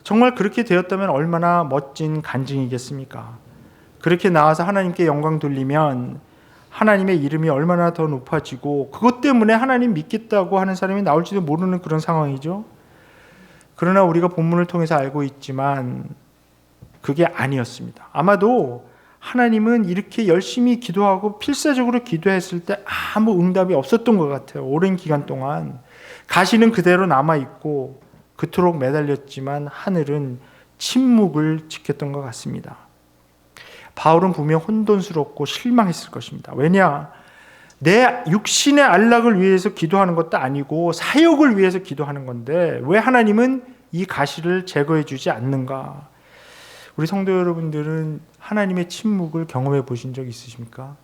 S1: 정말 그렇게 되었다면 얼마나 멋진 간증이겠습니까? 그렇게 나와서 하나님께 영광 돌리면 하나님의 이름이 얼마나 더 높아지고 그것 때문에 하나님 믿겠다고 하는 사람이 나올지도 모르는 그런 상황이죠. 그러나 우리가 본문을 통해서 알고 있지만 그게 아니었습니다. 아마도 하나님은 이렇게 열심히 기도하고 필사적으로 기도했을 때 아무 응답이 없었던 것 같아요. 오랜 기간 동안 가시는 그대로 남아있고 그토록 매달렸지만 하늘은 침묵을 지켰던 것 같습니다. 바울은 분명 혼돈스럽고 실망했을 것입니다. 왜냐? 내 육신의 안락을 위해서 기도하는 것도 아니고 사역을 위해서 기도하는 건데 왜 하나님은 이 가시를 제거해 주지 않는가? 우리 성도 여러분들은 하나님의 침묵을 경험해 보신 적 있으십니까?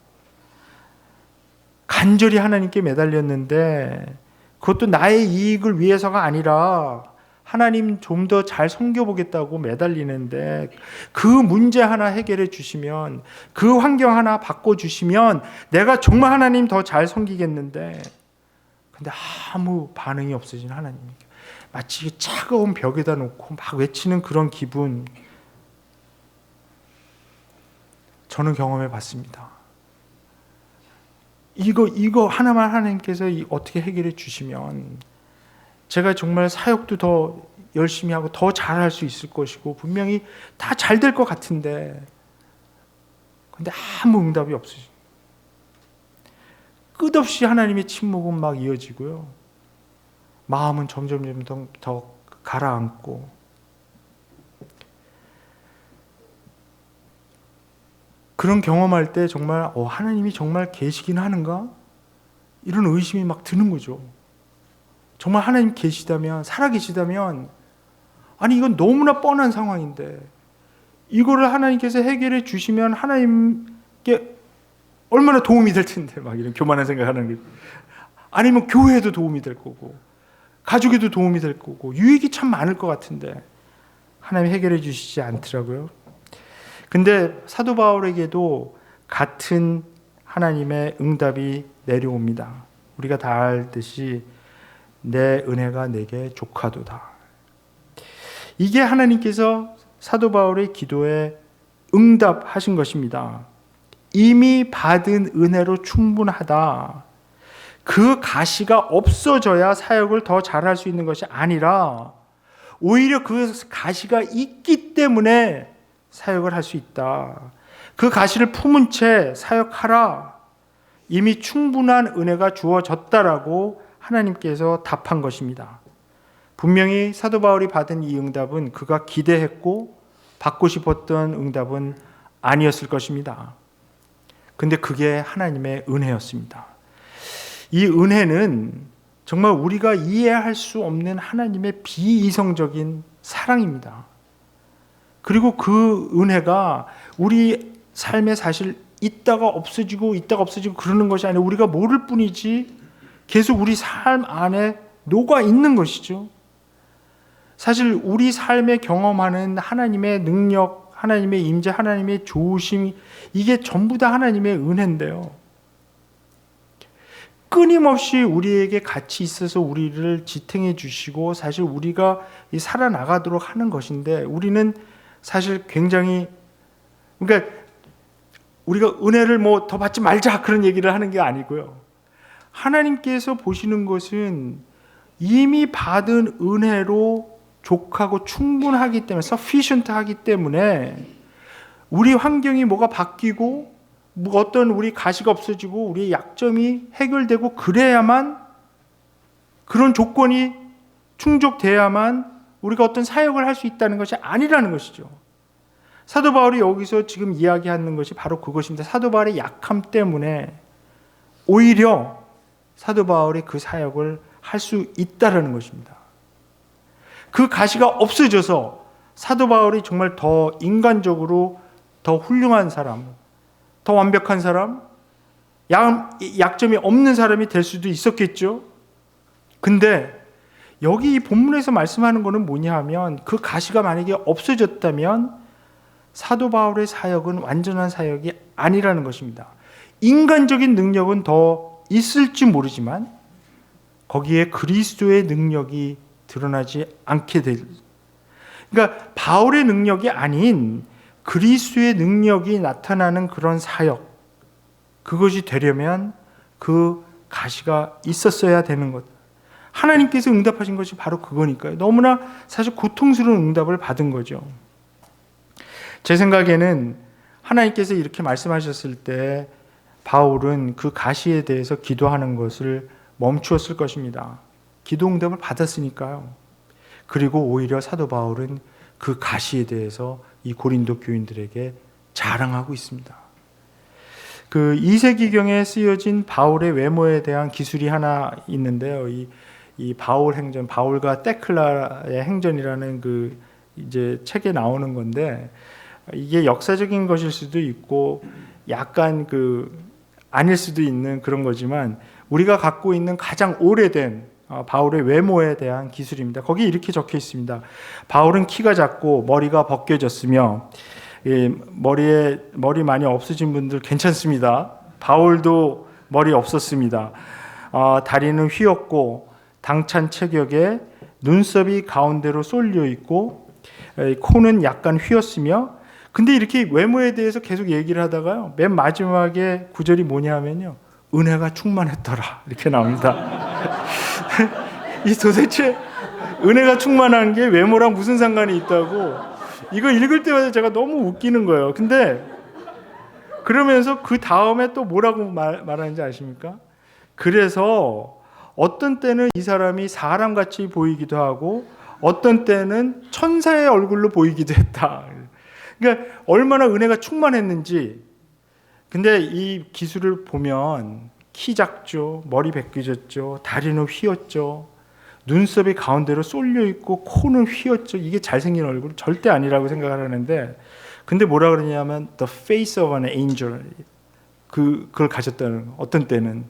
S1: 간절히 하나님께 매달렸는데 그것도 나의 이익을 위해서가 아니라 하나님 좀 더 잘 섬겨보겠다고 매달리는데 그 문제 하나 해결해 주시면, 그 환경 하나 바꿔주시면 내가 정말 하나님 더 잘 섬기겠는데, 근데 아무 반응이 없어진 하나님, 마치 차가운 벽에다 놓고 막 외치는 그런 기분, 저는 경험해 봤습니다. 이거 하나만 하나님께서 어떻게 해결해 주시면 제가 정말 사역도 더 열심히 하고 더 잘할 수 있을 것이고 분명히 다 잘 될 것 같은데, 근데 아무 응답이 없으시죠. 끝없이 하나님의 침묵은 막 이어지고요. 마음은 점점 더 가라앉고, 그런 경험할 때 정말 하나님이 정말 계시긴 하는가? 이런 의심이 막 드는 거죠. 정말 하나님 계시다면, 살아계시다면, 아니 이건 너무나 뻔한 상황인데 이거를 하나님께서 해결해 주시면 하나님께 얼마나 도움이 될 텐데, 막 이런 교만한 생각하는 게, 아니면 교회에도 도움이 될 거고 가족에도 도움이 될 거고 유익이 참 많을 것 같은데 하나님 해결해 주시지 않더라고요. 근데 사도 바울에게도 같은 하나님의 응답이 내려옵니다. 우리가 다 알듯이 내 은혜가 내게 족하도다. 이게 하나님께서 사도 바울의 기도에 응답하신 것입니다. 이미 받은 은혜로 충분하다. 그 가시가 없어져야 사역을 더 잘할 수 있는 것이 아니라 오히려 그 가시가 있기 때문에 사역을 할 수 있다. 그 가시를 품은 채 사역하라. 이미 충분한 은혜가 주어졌다라고 하나님께서 답한 것입니다. 분명히 사도 바울이 받은 이 응답은 그가 기대했고 받고 싶었던 응답은 아니었을 것입니다. 근데 그게 하나님의 은혜였습니다. 이 은혜는 정말 우리가 이해할 수 없는 하나님의 비이성적인 사랑입니다. 그리고 그 은혜가 우리 삶에 사실 있다가 없어지고 그러는 것이 아니라 우리가 모를 뿐이지 계속 우리 삶 안에 녹아 있는 것이죠. 사실 우리 삶에 경험하는 하나님의 능력, 하나님의 임재, 하나님의 좋으심, 이게 전부 다 하나님의 은혜인데요. 끊임없이 우리에게 같이 있어서 우리를 지탱해 주시고 사실 우리가 살아나가도록 하는 것인데, 우리는 사실 굉장히, 그러니까 우리가 은혜를 뭐 더 받지 말자 그런 얘기를 하는 게 아니고요. 하나님께서 보시는 것은 이미 받은 은혜로 족하고 충분하기 때문에, sufficient 하기 때문에 우리 환경이 뭐가 바뀌고 어떤 우리 가시가 없어지고 우리의 약점이 해결되고 그래야만, 그런 조건이 충족돼야만 우리가 어떤 사역을 할 수 있다는 것이 아니라는 것이죠. 사도 바울이 여기서 지금 이야기하는 것이 바로 그것입니다. 사도 바울의 약함 때문에 오히려 사도 바울이 그 사역을 할 수 있다라는 것입니다. 그 가시가 없어져서 사도 바울이 정말 더 인간적으로 더 훌륭한 사람, 더 완벽한 사람, 약점이 없는 사람이 될 수도 있었겠죠. 근데 여기 이 본문에서 말씀하는 것은 뭐냐 하면, 그 가시가 만약에 없어졌다면 사도 바울의 사역은 완전한 사역이 아니라는 것입니다. 인간적인 능력은 더 있을지 모르지만 거기에 그리스도의 능력이 드러나지 않게 될, 그러니까 바울의 능력이 아닌 그리스도의 능력이 나타나는 그런 사역, 그것이 되려면 그 가시가 있었어야 되는 것. 하나님께서 응답하신 것이 바로 그거니까요. 너무나 사실 고통스러운 응답을 받은 거죠. 제 생각에는 하나님께서 이렇게 말씀하셨을 때 바울은 그 가시에 대해서 기도하는 것을 멈추었을 것입니다. 기도 응답을 받았으니까요. 그리고 오히려 사도 바울은 그 가시에 대해서 이 고린도 교인들에게 자랑하고 있습니다. 그 2세기경에 쓰여진 바울의 외모에 대한 기술이 하나 있는데요. 이 바울 행전, 바울과 테클라의 행전이라는 그 이제 책에 나오는 건데, 이게 역사적인 것일 수도 있고 약간 아닐 수도 있는 그런 거지만, 우리가 갖고 있는 가장 오래된 바울의 외모에 대한 기술입니다. 거기에 이렇게 적혀 있습니다. 바울은 키가 작고 머리가 벗겨졌으며, 머리 많이 없으신 분들 괜찮습니다. 바울도 머리 없었습니다. 다리는 휘었고 당찬 체격에 눈썹이 가운데로 쏠려 있고 코는 약간 휘었으며, 근데 이렇게 외모에 대해서 계속 얘기를 하다가요, 맨 마지막에 구절이 뭐냐 하면요, 은혜가 충만했더라 이렇게 나옵니다. 이 도대체 은혜가 충만한 게 외모랑 무슨 상관이 있다고, 이거 읽을 때마다 제가 너무 웃기는 거예요. 근데 그러면서 그 다음에 또 뭐라고 말하는지 아십니까? 그래서 어떤 때는 이 사람이 사람같이 보이기도 하고 어떤 때는 천사의 얼굴로 보이기도 했다. 그러니까 얼마나 은혜가 충만했는지. 근데 이 기술을 보면 키 작죠, 머리 벗겨졌죠, 다리는 휘었죠, 눈썹이 가운데로 쏠려 있고 코는 휘었죠. 이게 잘생긴 얼굴 절대 아니라고 생각을 하는데, 근데 뭐라 그러냐면 the face of an angel, 그걸 가졌다는, 어떤 때는.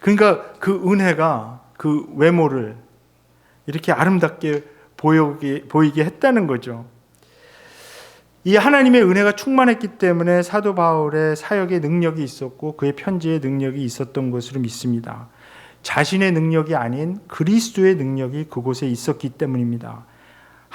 S1: 그러니까 그 은혜가 그 외모를 이렇게 아름답게 보이게 했다는 거죠. 이 하나님의 은혜가 충만했기 때문에 사도 바울의 사역의 능력이 있었고 그의 편지의 능력이 있었던 것으로 믿습니다. 자신의 능력이 아닌 그리스도의 능력이 그곳에 있었기 때문입니다.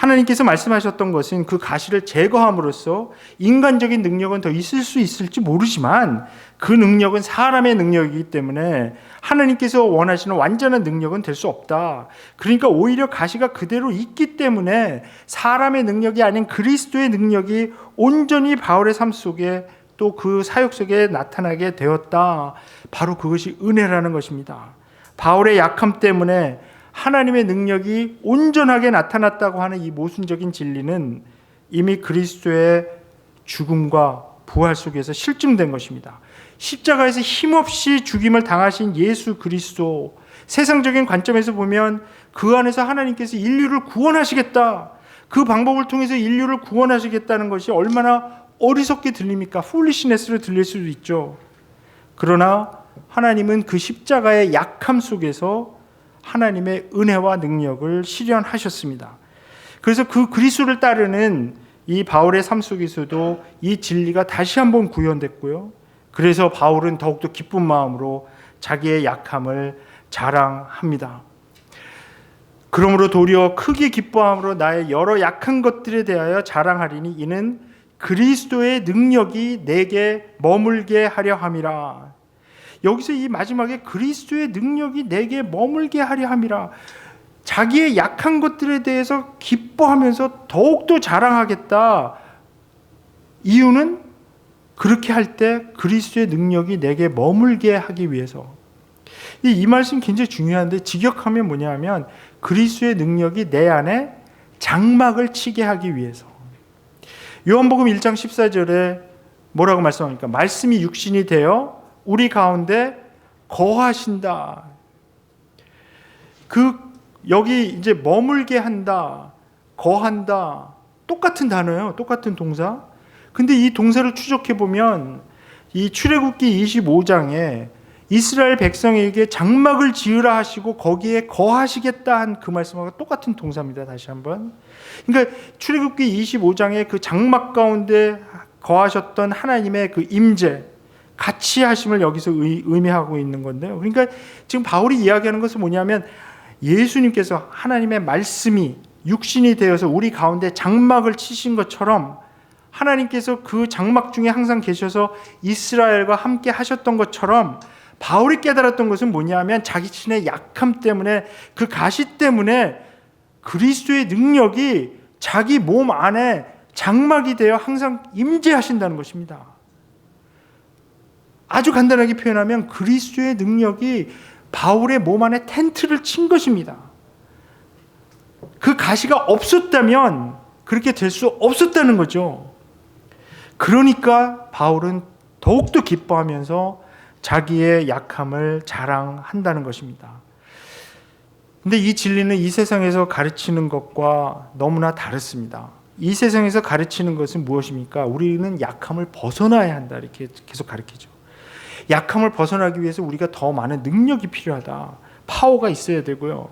S1: 하나님께서 말씀하셨던 것은 그 가시를 제거함으로써 인간적인 능력은 더 있을 수 있을지 모르지만 그 능력은 사람의 능력이기 때문에 하나님께서 원하시는 완전한 능력은 될 수 없다. 그러니까 오히려 가시가 그대로 있기 때문에 사람의 능력이 아닌 그리스도의 능력이 온전히 바울의 삶 속에 또 그 사역 속에 나타나게 되었다. 바로 그것이 은혜라는 것입니다. 바울의 약함 때문에 하나님의 능력이 온전하게 나타났다고 하는 이 모순적인 진리는 이미 그리스도의 죽음과 부활 속에서 실증된 것입니다. 십자가에서 힘없이 죽임을 당하신 예수 그리스도, 세상적인 관점에서 보면 그 안에서 하나님께서 인류를 구원하시겠다, 그 방법을 통해서 인류를 구원하시겠다는 것이 얼마나 어리석게 들립니까? 푸리시네스로 들릴 수도 있죠. 그러나 하나님은 그 십자가의 약함 속에서 하나님의 은혜와 능력을 실현하셨습니다. 그래서 그 그리스도를 따르는 이 바울의 삶 속에서도 이 진리가 다시 한번 구현됐고요. 그래서 바울은 더욱더 기쁜 마음으로 자기의 약함을 자랑합니다. 그러므로 도리어 크게 기뻐함으로 나의 여러 약한 것들에 대하여 자랑하리니 이는 그리스도의 능력이 내게 머물게 하려 함이라. 여기서 이 마지막에 그리스도의 능력이 내게 머물게 하려 함이라. 자기의 약한 것들에 대해서 기뻐하면서 더욱더 자랑하겠다. 이유는 그렇게 할 때 그리스도의 능력이 내게 머물게 하기 위해서. 이 말씀 굉장히 중요한데 직역하면 뭐냐면 그리스도의 능력이 내 안에 장막을 치게 하기 위해서. 요한복음 1장 14절에 뭐라고 말씀합니까? 말씀이 육신이 되어 우리 가운데 거하신다. 여기 이제 머물게 한다, 거한다, 똑같은 단어예요. 똑같은 동사. 근데 이 동사를 추적해 보면 이 출애굽기 25장에 이스라엘 백성에게 장막을 지으라 하시고 거기에 거하시겠다 한 그 말씀과 똑같은 동사입니다. 다시 한번. 그러니까 출애굽기 25장의 그 장막 가운데 거하셨던 하나님의 그 임재, 같이 하심을 여기서 의미하고 있는 건데요. 그러니까 지금 바울이 이야기하는 것은 뭐냐면 예수님께서 하나님의 말씀이 육신이 되어서 우리 가운데 장막을 치신 것처럼 하나님께서 그 장막 중에 항상 계셔서 이스라엘과 함께 하셨던 것처럼 바울이 깨달았던 것은 뭐냐면 자기 자신의 약함 때문에 그 가시 때문에 그리스도의 능력이 자기 몸 안에 장막이 되어 항상 임재하신다는 것입니다. 아주 간단하게 표현하면 그리스도의 능력이 바울의 몸 안에 텐트를 친 것입니다. 그 가시가 없었다면 그렇게 될 수 없었다는 거죠. 그러니까 바울은 더욱더 기뻐하면서 자기의 약함을 자랑한다는 것입니다. 근데 이 진리는 이 세상에서 가르치는 것과 너무나 다릅니다. 이 세상에서 가르치는 것은 무엇입니까? 우리는 약함을 벗어나야 한다, 이렇게 계속 가르치죠. 약함을 벗어나기 위해서 우리가 더 많은 능력이 필요하다. 파워가 있어야 되고요.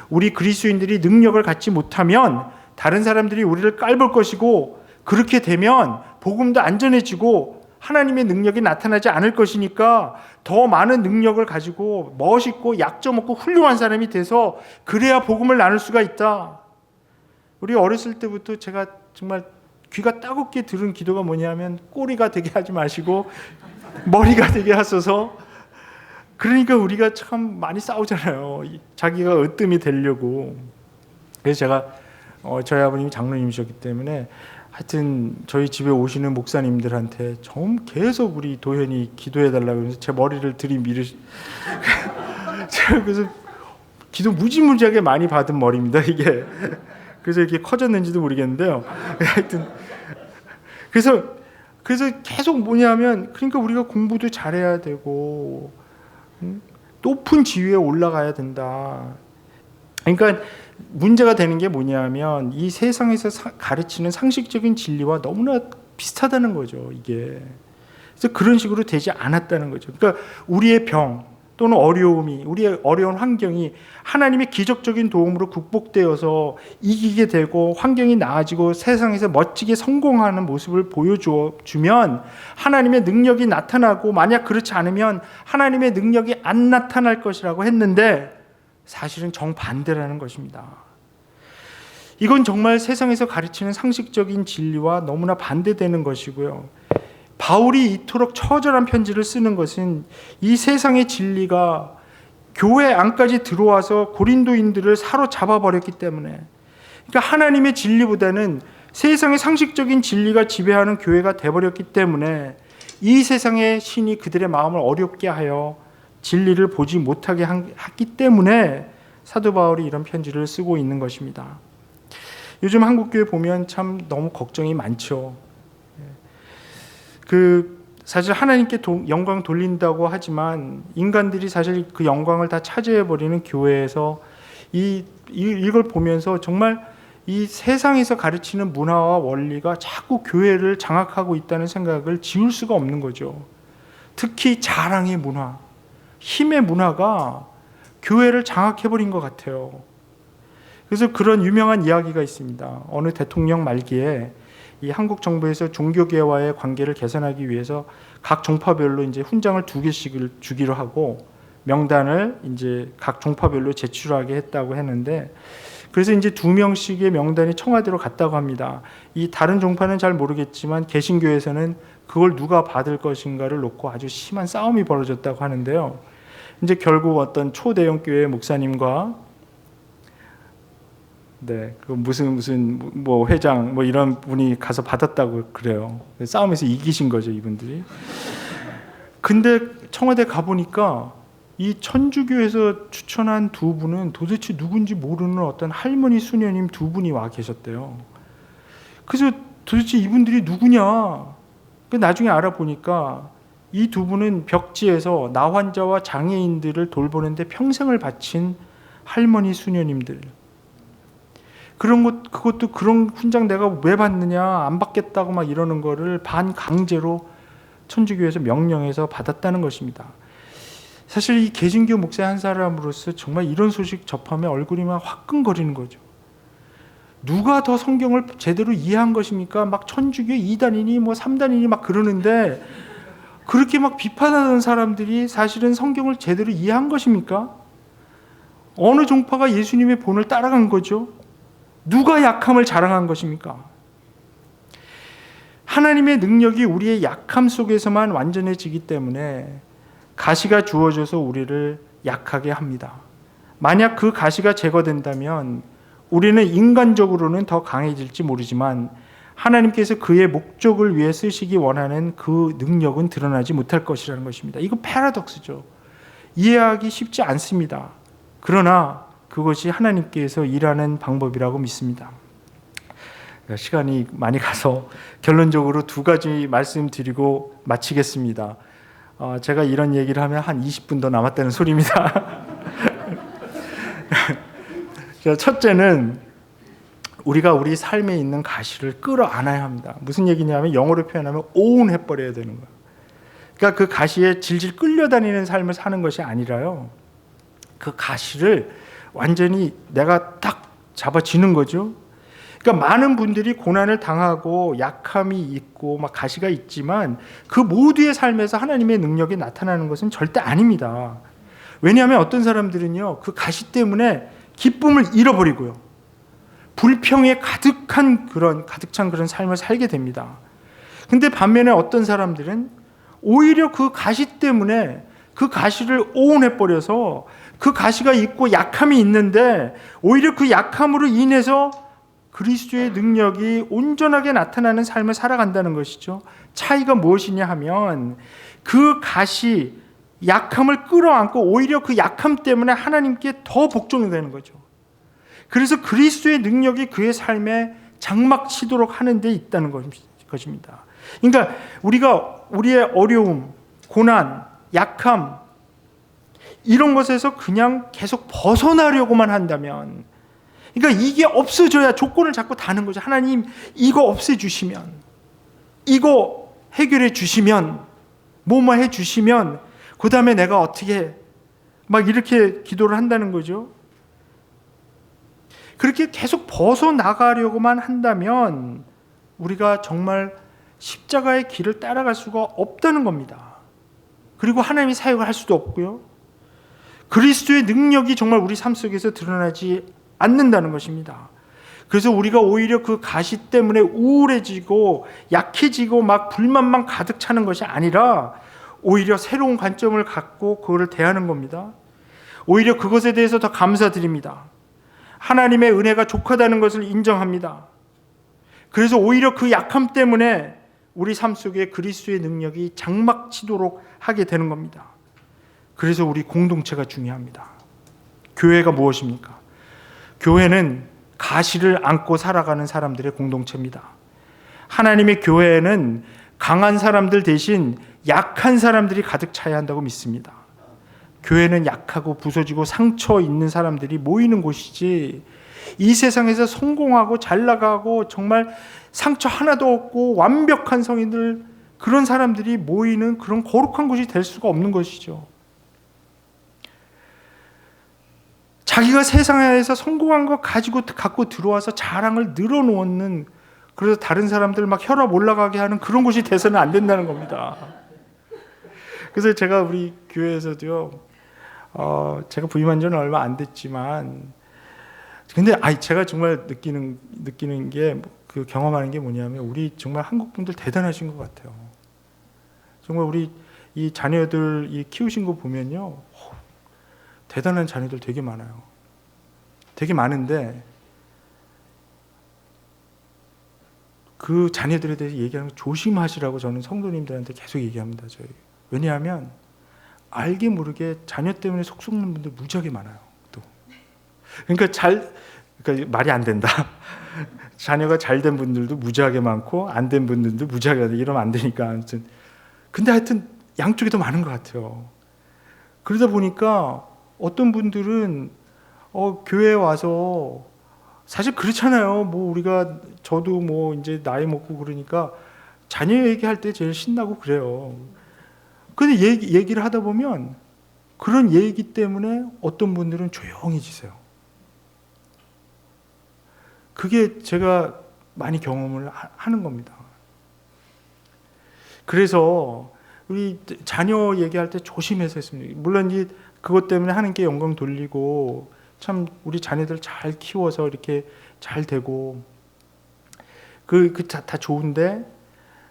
S1: 우리 그리스도인들이 능력을 갖지 못하면 다른 사람들이 우리를 깔볼 것이고, 그렇게 되면 복음도 안전해지고 하나님의 능력이 나타나지 않을 것이니까 더 많은 능력을 가지고 멋있고 약점 없고 훌륭한 사람이 돼서 그래야 복음을 나눌 수가 있다. 우리 어렸을 때부터 제가 정말 귀가 따갑게 들은 기도가 뭐냐면 꼬리가 되게 하지 마시고 머리가 되게 하소서. 그러니까 우리가 참 많이 싸우잖아요. 자기가 으뜸이 되려고. 그래서 제가 저희 아버님이 장로님이셨기 때문에 하여튼 저희 집에 오시는 목사님들한테 좀 계속 우리 도현이 기도해달라고 그러면서 제 머리를 들이밀으시. 제가 그래서 기도 무지무지하게 많이 받은 머리입니다, 이게. 그래서 이렇게 커졌는지도 모르겠는데요. 하여튼 그래서 계속 뭐냐면, 그러니까 우리가 공부도 잘해야 되고 높은 지위에 올라가야 된다. 그러니까 문제가 되는 게 뭐냐면 이 세상에서 가르치는 상식적인 진리와 너무나 비슷하다는 거죠, 이게. 그래서 그런 식으로 되지 않았다는 거죠. 그러니까 우리의 병 또는 어려움이, 우리의 어려운 환경이 하나님의 기적적인 도움으로 극복되어서 이기게 되고 환경이 나아지고 세상에서 멋지게 성공하는 모습을 보여주면 하나님의 능력이 나타나고, 만약 그렇지 않으면 하나님의 능력이 안 나타날 것이라고 했는데 사실은 정반대라는 것입니다. 이건 정말 세상에서 가르치는 상식적인 진리와 너무나 반대되는 것이고요. 바울이 이토록 처절한 편지를 쓰는 것은 이 세상의 진리가 교회 안까지 들어와서 고린도인들을 사로잡아 버렸기 때문에, 그러니까 하나님의 진리보다는 세상의 상식적인 진리가 지배하는 교회가 되어버렸기 때문에 이 세상의 신이 그들의 마음을 어렵게 하여 진리를 보지 못하게 했기 때문에 사도 바울이 이런 편지를 쓰고 있는 것입니다. 요즘 한국교회 보면 참 너무 걱정이 많죠. 사실 하나님께 영광 돌린다고 하지만 인간들이 사실 그 영광을 다 차지해버리는 교회에서 이걸 보면서 정말 이 세상에서 가르치는 문화와 원리가 자꾸 교회를 장악하고 있다는 생각을 지울 수가 없는 거죠. 특히 자랑의 문화, 힘의 문화가 교회를 장악해버린 것 같아요. 그래서 그런 유명한 이야기가 있습니다. 어느 대통령 말기에 이 한국 정부에서 종교계와의 관계를 개선하기 위해서 각 종파별로 이제 훈장을 2개씩을 주기로 하고 명단을 이제 각 종파별로 제출하게 했다고 했는데, 그래서 이제 2명씩의 명단이 청와대로 갔다고 합니다. 이 다른 종파는 잘 모르겠지만 개신교에서는 그걸 누가 받을 것인가를 놓고 아주 심한 싸움이 벌어졌다고 하는데요. 이제 결국 어떤 초대형 교회 목사님과 그 무슨 뭐 회장 뭐 이런 분이 가서 받았다고 그래요. 싸움에서 이기신 거죠, 이분들이. 근데 청와대 가보니까 이 천주교에서 추천한 2분은 도대체 누군지 모르는 어떤 할머니 수녀님 2분이 와 계셨대요. 그래서 도대체 이분들이 누구냐? 나중에 알아보니까 이 2분은 벽지에서 나환자와 장애인들을 돌보는데 평생을 바친 할머니 수녀님들. 그것도 그런 훈장 내가 왜 받느냐, 안 받겠다고 막 이러는 거를 반강제로 천주교에서 명령해서 받았다는 것입니다. 사실 이 개신교 목사 한 사람으로서 정말 이런 소식 접하면 얼굴이 막 화끈거리는 거죠. 누가 더 성경을 제대로 이해한 것입니까? 막 천주교 2단이니 뭐 3단이니 막 그러는데, 그렇게 막 비판하는 사람들이 사실은 성경을 제대로 이해한 것입니까? 어느 종파가 예수님의 본을 따라간 거죠? 누가 약함을 자랑한 것입니까? 하나님의 능력이 우리의 약함 속에서만 완전해지기 때문에 가시가 주어져서 우리를 약하게 합니다. 만약 그 가시가 제거된다면 우리는 인간적으로는 더 강해질지 모르지만 하나님께서 그의 목적을 위해 쓰시기 원하는 그 능력은 드러나지 못할 것이라는 것입니다. 이거 패러독스죠. 이해하기 쉽지 않습니다. 그러나 그것이 하나님께서 일하는 방법이라고 믿습니다. 시간이 많이 가서 결론적으로 2가지 말씀드리고 마치겠습니다. 제가 이런 얘기를 하면 한 20분 더 남았다는 소리입니다. 첫째는 우리가 우리 삶에 있는 가시를 끌어안아야 합니다. 무슨 얘기냐면 영어로 표현하면 오운해버려야 되는 거예요. 그러니까 그 가시에 질질 끌려다니는 삶을 사는 것이 아니라요, 그 가시를 완전히 내가 딱 잡아쥐는 거죠. 그러니까 많은 분들이 고난을 당하고 약함이 있고 막 가시가 있지만 그 모두의 삶에서 하나님의 능력이 나타나는 것은 절대 아닙니다. 왜냐하면 어떤 사람들은요, 그 가시 때문에 기쁨을 잃어버리고요, 불평에 가득 찬 그런 삶을 살게 됩니다. 근데 반면에 어떤 사람들은 오히려 그 가시 때문에 그 가시를 오온해버려서 그 가시가 있고 약함이 있는데 오히려 그 약함으로 인해서 그리스도의 능력이 온전하게 나타나는 삶을 살아간다는 것이죠. 차이가 무엇이냐 하면 그 가시, 약함을 끌어안고 오히려 그 약함 때문에 하나님께 더 복종이 되는 거죠. 그래서 그리스도의 능력이 그의 삶에 장막치도록 하는 데 있다는 것입니다. 그러니까 우리가 우리의 어려움, 고난, 약함 이런 것에서 그냥 계속 벗어나려고만 한다면, 그러니까 이게 없어져야 조건을 자꾸 다는 거죠. 하나님 이거 없애주시면, 이거 해결해 주시면, 뭐뭐 해주시면 그 다음에 내가 어떻게 막 이렇게 기도를 한다는 거죠. 그렇게 계속 벗어나가려고만 한다면 우리가 정말 십자가의 길을 따라갈 수가 없다는 겁니다. 그리고 하나님이 사역을 할 수도 없고요, 그리스도의 능력이 정말 우리 삶 속에서 드러나지 않는다는 것입니다. 그래서 우리가 오히려 그 가시 때문에 우울해지고 약해지고 막 불만만 가득 차는 것이 아니라 오히려 새로운 관점을 갖고 그거를 대하는 겁니다. 오히려 그것에 대해서 더 감사드립니다. 하나님의 은혜가 족하다는 것을 인정합니다. 그래서 오히려 그 약함 때문에 우리 삶 속에 그리스도의 능력이 장막치도록 하게 되는 겁니다. 그래서 우리 공동체가 중요합니다. 교회가 무엇입니까? 교회는 가시를 안고 살아가는 사람들의 공동체입니다. 하나님의 교회에는 강한 사람들 대신 약한 사람들이 가득 차야 한다고 믿습니다. 교회는 약하고 부서지고 상처 있는 사람들이 모이는 곳이지, 이 세상에서 성공하고 잘 나가고 정말 상처 하나도 없고 완벽한 성인들, 그런 사람들이 모이는 그런 거룩한 곳이 될 수가 없는 것이죠. 자기가 세상에서 성공한 거 갖고 들어와서 자랑을 늘어놓는, 그래서 다른 사람들 막 혈압 올라가게 하는 그런 곳이 돼서는 안 된다는 겁니다. 그래서 제가 우리 교회에서도요, 제가 부임한 지는 얼마 안 됐지만, 근데 제가 정말 느끼는 게, 그 경험하는 게 뭐냐면, 우리 정말 한국 분들 대단하신 것 같아요. 정말 우리 이 자녀들 이 키우신 거 보면요, 대단한 자녀들 되게 많아요. 되게 많은데 그 자녀들에 대해서 얘기하는 거 조심하시라고 저는 성도님들한테 계속 얘기합니다. 저희. 왜냐하면 알게 모르게 자녀 때문에 속 썩는 분들 무지하게 많아요. 또. 그러니까 말이 안 된다. 자녀가 잘 된 분들도 무지하게 많고 안 된 분들도 무지하게 많고 이러면 안 되니까. 아무튼. 근데 하여튼 양쪽이 더 많은 것 같아요. 그러다 보니까 어떤 분들은 교회에 와서, 사실 그렇잖아요. 뭐 저도 뭐 이제 나이 먹고 그러니까 자녀 얘기할 때 제일 신나고 그래요. 근데 얘기를 하다 보면 그런 얘기 때문에 어떤 분들은 조용해지세요. 그게 제가 많이 경험을 하는 겁니다. 그래서 우리 자녀 얘기할 때 조심해서 했습니다. 물론 그것 때문에 하나님께 영광 돌리고, 참 우리 자녀들 잘 키워서 이렇게 잘 되고 다 좋은데,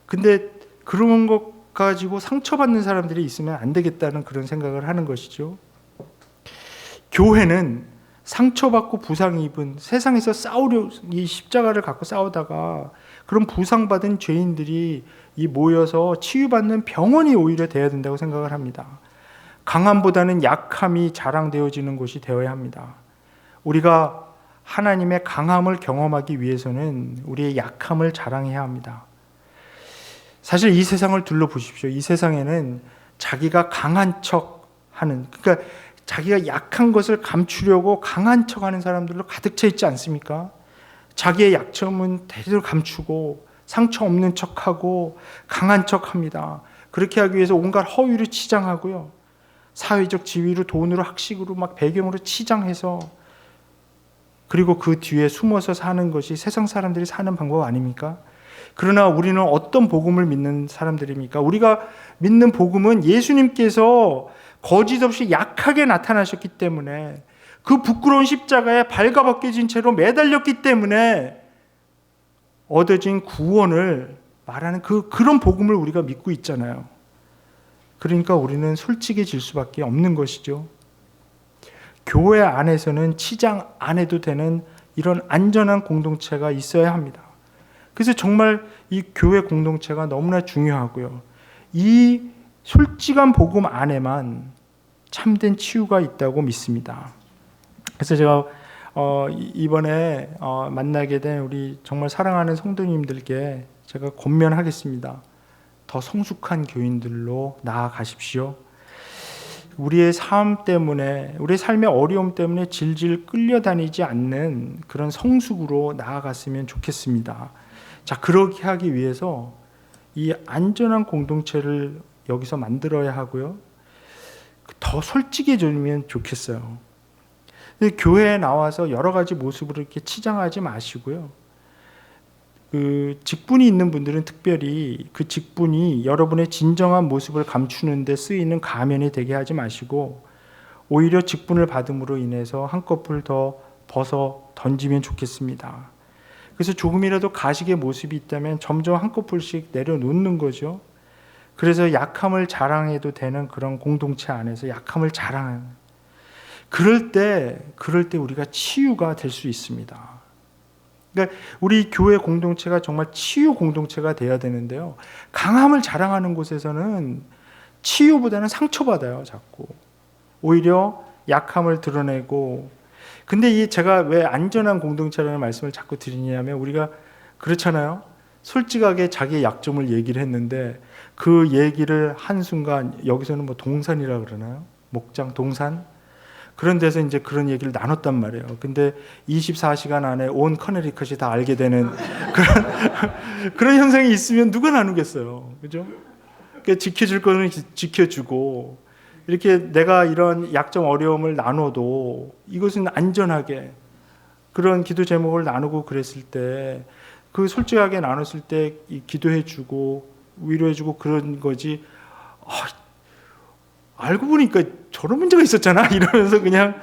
S1: 근데 그런 것 가지고 상처받는 사람들이 있으면 안 되겠다는 그런 생각을 하는 것이죠. 교회는 상처받고 부상 입은, 세상에서 이 십자가를 갖고 싸우다가 그런 부상받은 죄인들이 모여서 치유받는 병원이 오히려 되어야 된다고 생각을 합니다. 강함보다는 약함이 자랑되어지는 곳이 되어야 합니다. 우리가 하나님의 강함을 경험하기 위해서는 우리의 약함을 자랑해야 합니다. 사실 이 세상을 둘러보십시오. 이 세상에는 자기가 강한 척하는, 그러니까 자기가 약한 것을 감추려고 강한 척하는 사람들로 가득 차 있지 않습니까? 자기의 약점은 대대로 감추고 상처 없는 척하고 강한 척합니다. 그렇게 하기 위해서 온갖 허위를 치장하고요, 사회적 지위로, 돈으로, 학식으로 막 배경으로 치장해서, 그리고 그 뒤에 숨어서 사는 것이 세상 사람들이 사는 방법 아닙니까? 그러나 우리는 어떤 복음을 믿는 사람들입니까? 우리가 믿는 복음은 예수님께서 거짓 없이 약하게 나타나셨기 때문에, 그 부끄러운 십자가에 발가벗겨진 채로 매달렸기 때문에 얻어진 구원을 말하는 그런 복음을 우리가 믿고 있잖아요. 그러니까 우리는 솔직해질 수밖에 없는 것이죠. 교회 안에서는 치장 안 해도 되는 이런 안전한 공동체가 있어야 합니다. 그래서 정말 이 교회 공동체가 너무나 중요하고요. 이 솔직한 복음 안에만 참된 치유가 있다고 믿습니다. 그래서 제가 이번에 만나게 된 우리 정말 사랑하는 성도님들께 제가 권면하겠습니다. 더 성숙한 교인들로 나아가십시오. 우리의 삶 때문에, 우리의 삶의 어려움 때문에 질질 끌려다니지 않는 그런 성숙으로 나아갔으면 좋겠습니다. 자, 그렇게 하기 위해서 이 안전한 공동체를 여기서 만들어야 하고요, 더 솔직해지면 좋겠어요. 교회에 나와서 여러 가지 모습으로 이렇게 치장하지 마시고요, 그 직분이 있는 분들은 특별히 그 직분이 여러분의 진정한 모습을 감추는 데 쓰이는 가면이 되게 하지 마시고, 오히려 직분을 받음으로 인해서 한꺼풀 더 벗어 던지면 좋겠습니다. 그래서 조금이라도 가식의 모습이 있다면 점점 한꺼풀씩 내려놓는 거죠. 그래서 약함을 자랑해도 되는 그런 공동체 안에서 약함을 자랑하는, 그럴 때 우리가 치유가 될 수 있습니다. 그러니까 우리 교회 공동체가 정말 치유 공동체가 돼야 되는데요. 강함을 자랑하는 곳에서는 치유보다는 상처받아요, 자꾸. 오히려 약함을 드러내고. 근데 제가 왜 안전한 공동체라는 말씀을 자꾸 드리냐면, 우리가 그렇잖아요. 솔직하게 자기의 약점을 얘기를 했는데 그 얘기를 한순간, 여기서는 뭐 동산이라 그러나요? 목장, 동산? 그런 데서 이제 그런 얘기를 나눴단 말이에요. 근데 24시간 안에 온 커네리컷이 다 알게 되는 그런 현상이 있으면 누가 나누겠어요. 그죠? 그러니까 지켜줄 거는 지켜주고, 이렇게 내가 이런 약점, 어려움을 나눠도 이것은 안전하게 그런 기도 제목을 나누고 그랬을 때, 그 솔직하게 나눴을 때 기도해주고 위로해주고 그런 거지. 알고 보니까 저런 문제가 있었잖아 이러면서 그냥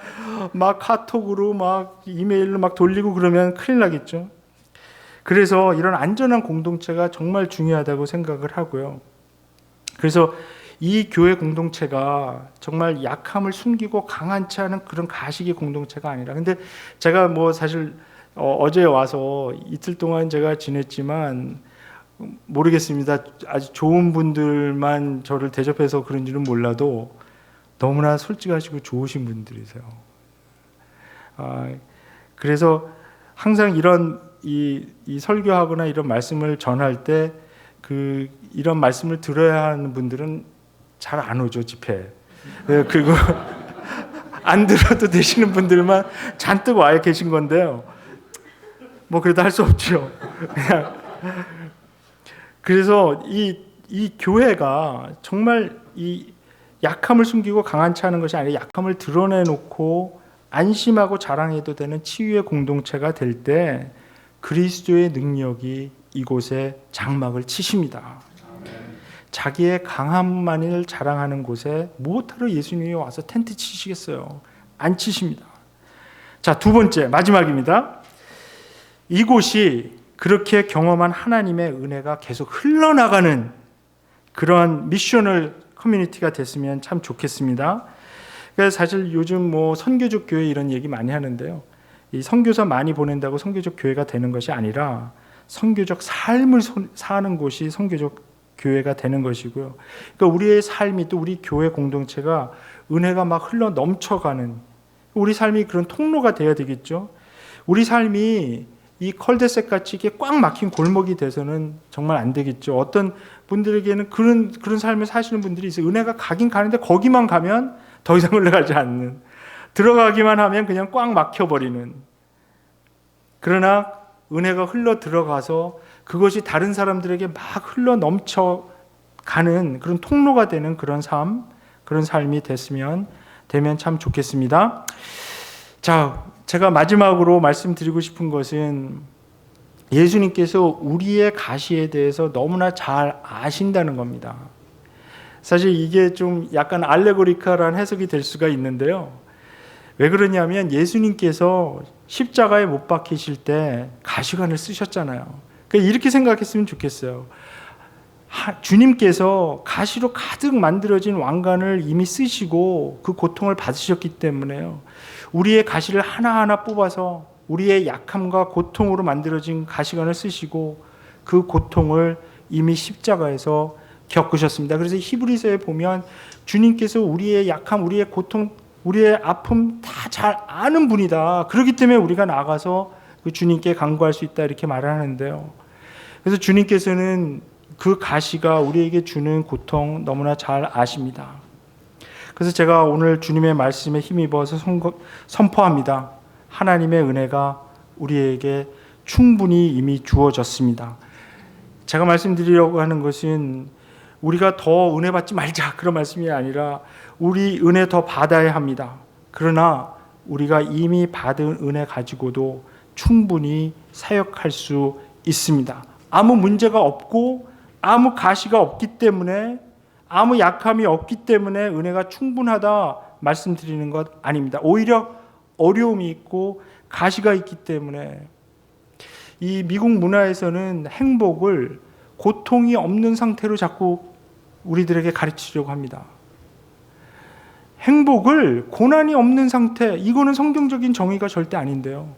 S1: 막 카톡으로 막 이메일로 막 돌리고 그러면 큰일 나겠죠. 그래서 이런 안전한 공동체가 정말 중요하다고 생각을 하고요. 그래서 이 교회 공동체가 정말 약함을 숨기고 강한치 않은 그런 가식의 공동체가 아니라, 근데 제가 뭐 사실 어제 와서 이틀 동안 제가 지냈지만 모르겠습니다. 아주 좋은 분들만 저를 대접해서 그런지는 몰라도 너무나 솔직하시고 좋으신 분들이세요. 그래서 항상 이런 이 설교하거나 이런 말씀을 전할 때 이런 말씀을 들어야 하는 분들은 잘 안 오죠, 집회. 그리고 안 들어도 되시는 분들만 잔뜩 와 계신 건데요. 뭐 그래도 할 수 없죠. 그래서 이 교회가 정말 이 약함을 숨기고 강한치 않은 것이 아니라 약함을 드러내놓고 안심하고 자랑해도 되는 치유의 공동체가 될 때 그리스도의 능력이 이곳에 장막을 치십니다. 자기의 강함만을 자랑하는 곳에 무엇하러 예수님이 와서 텐트 치시겠어요? 안 치십니다. 자, 두 번째, 마지막입니다. 이곳이 그렇게 경험한 하나님의 은혜가 계속 흘러나가는 그러한 미셔널 커뮤니티가 됐으면 참 좋겠습니다. 그래서 사실 요즘 뭐 선교적 교회 이런 얘기 많이 하는데요. 이 선교사 많이 보낸다고 선교적 교회가 되는 것이 아니라 선교적 삶을 사는 곳이 선교적 교회가 되는 것이고요. 그러니까 우리의 삶이, 또 우리 교회 공동체가 은혜가 막 흘러 넘쳐가는, 우리 삶이 그런 통로가 되어야 되겠죠. 우리 삶이 이 컬데색 같이 이렇게 꽉 막힌 골목이 돼서는 정말 안 되겠죠. 어떤 분들에게는 그런 삶을 사시는 분들이 있어요. 은혜가 가긴 가는데 거기만 가면 더 이상 흘러가지 않는, 들어가기만 하면 그냥 꽉 막혀버리는. 그러나 은혜가 흘러 들어가서 그것이 다른 사람들에게 막 흘러 넘쳐가는 그런 통로가 되는 그런 삶이 되면 참 좋겠습니다. 자, 제가 마지막으로 말씀드리고 싶은 것은 예수님께서 우리의 가시에 대해서 너무나 잘 아신다는 겁니다. 사실 이게 좀 약간 알레고리컬한 해석이 될 수가 있는데요. 왜 그러냐면 예수님께서 십자가에 못 박히실 때 가시관을 쓰셨잖아요. 그러니까 이렇게 생각했으면 좋겠어요. 주님께서 가시로 가득 만들어진 왕관을 이미 쓰시고 그 고통을 받으셨기 때문에요. 우리의 가시를 하나하나 뽑아서 우리의 약함과 고통으로 만들어진 가시관을 쓰시고 그 고통을 이미 십자가에서 겪으셨습니다. 그래서 히브리서에 보면 주님께서 우리의 약함, 우리의 고통, 우리의 아픔 다 잘 아는 분이다. 그렇기 때문에 우리가 나가서 그 주님께 간구할 수 있다, 이렇게 말하는데요. 그래서 주님께서는 그 가시가 우리에게 주는 고통 너무나 잘 아십니다. 그래서 제가 오늘 주님의 말씀에 힘입어서 선포합니다. 하나님의 은혜가 우리에게 충분히 이미 주어졌습니다. 제가 말씀드리려고 하는 것은 우리가 더 은혜 받지 말자, 그런 말씀이 아니라 우리 은혜 더 받아야 합니다. 그러나 우리가 이미 받은 은혜 가지고도 충분히 사역할 수 있습니다. 아무 문제가 없고 아무 가시가 없기 때문에, 아무 약함이 없기 때문에 은혜가 충분하다 말씀드리는 것 아닙니다. 오히려 어려움이 있고 가시가 있기 때문에, 이 미국 문화에서는 행복을 고통이 없는 상태로 자꾸 우리들에게 가르치려고 합니다. 행복을 고난이 없는 상태, 이거는 성경적인 정의가 절대 아닌데요.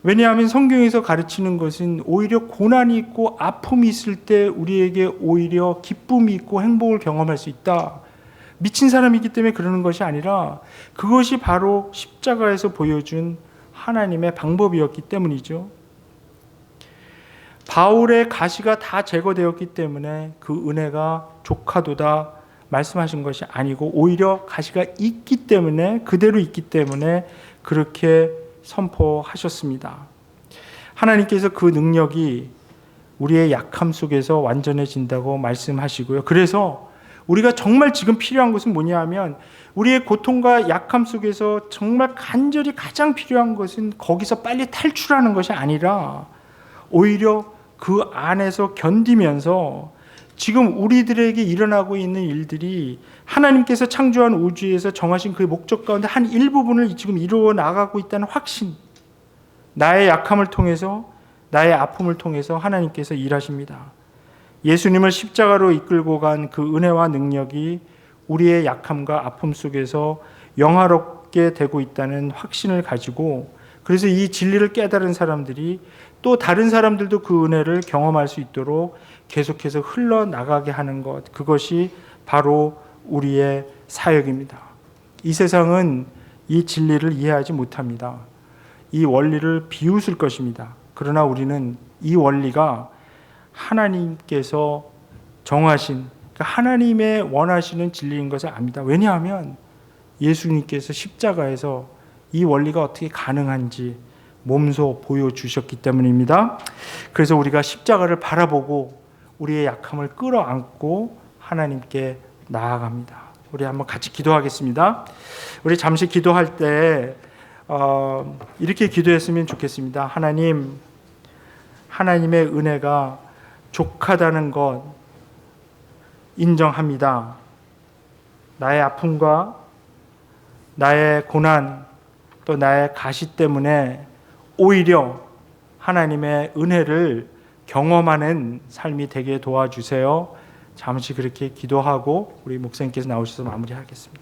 S1: 왜냐하면 성경에서 가르치는 것은 오히려 고난이 있고 아픔이 있을 때 우리에게 오히려 기쁨이 있고 행복을 경험할 수 있다. 미친 사람이기 때문에 그러는 것이 아니라 그것이 바로 십자가에서 보여준 하나님의 방법이었기 때문이죠. 바울의 가시가 다 제거되었기 때문에 그 은혜가 족하도다 말씀하신 것이 아니고 오히려 가시가 있기 때문에 그대로 있기 때문에 그렇게 선포하셨습니다. 하나님께서 그 능력이 우리의 약함 속에서 완전해진다고 말씀하시고요. 그래서 우리가 정말 지금 필요한 것은 뭐냐 하면 우리의 고통과 약함 속에서 정말 간절히 가장 필요한 것은 거기서 빨리 탈출하는 것이 아니라 오히려 그 안에서 견디면서 지금 우리들에게 일어나고 있는 일들이 하나님께서 창조한 우주에서 정하신 그 목적 가운데 한 일부분을 지금 이루어 나가고 있다는 확신, 나의 약함을 통해서 나의 아픔을 통해서 하나님께서 일하십니다. 예수님을 십자가로 이끌고 간 그 은혜와 능력이 우리의 약함과 아픔 속에서 영화롭게 되고 있다는 확신을 가지고 그래서 이 진리를 깨달은 사람들이 또 다른 사람들도 그 은혜를 경험할 수 있도록 계속해서 흘러나가게 하는 것, 그것이 바로 우리의 사역입니다. 이 세상은 이 진리를 이해하지 못합니다. 이 원리를 비웃을 것입니다. 그러나 우리는 이 원리가 하나님께서 정하신, 그러니까 하나님의 원하시는 진리인 것을 압니다. 왜냐하면 예수님께서 십자가에서 이 원리가 어떻게 가능한지 몸소 보여주셨기 때문입니다. 그래서 우리가 십자가를 바라보고 우리의 약함을 끌어안고 하나님께 나아갑니다. 우리 한번 같이 기도하겠습니다. 우리 잠시 기도할 때 이렇게 기도했으면 좋겠습니다. 하나님, 하나님의 은혜가 족하다는 것 인정합니다. 나의 아픔과 나의 고난 또 나의 가시 때문에 오히려 하나님의 은혜를 경험하는 삶이 되게 도와주세요. 잠시 그렇게 기도하고 우리 목사님께서 나오셔서 마무리하겠습니다.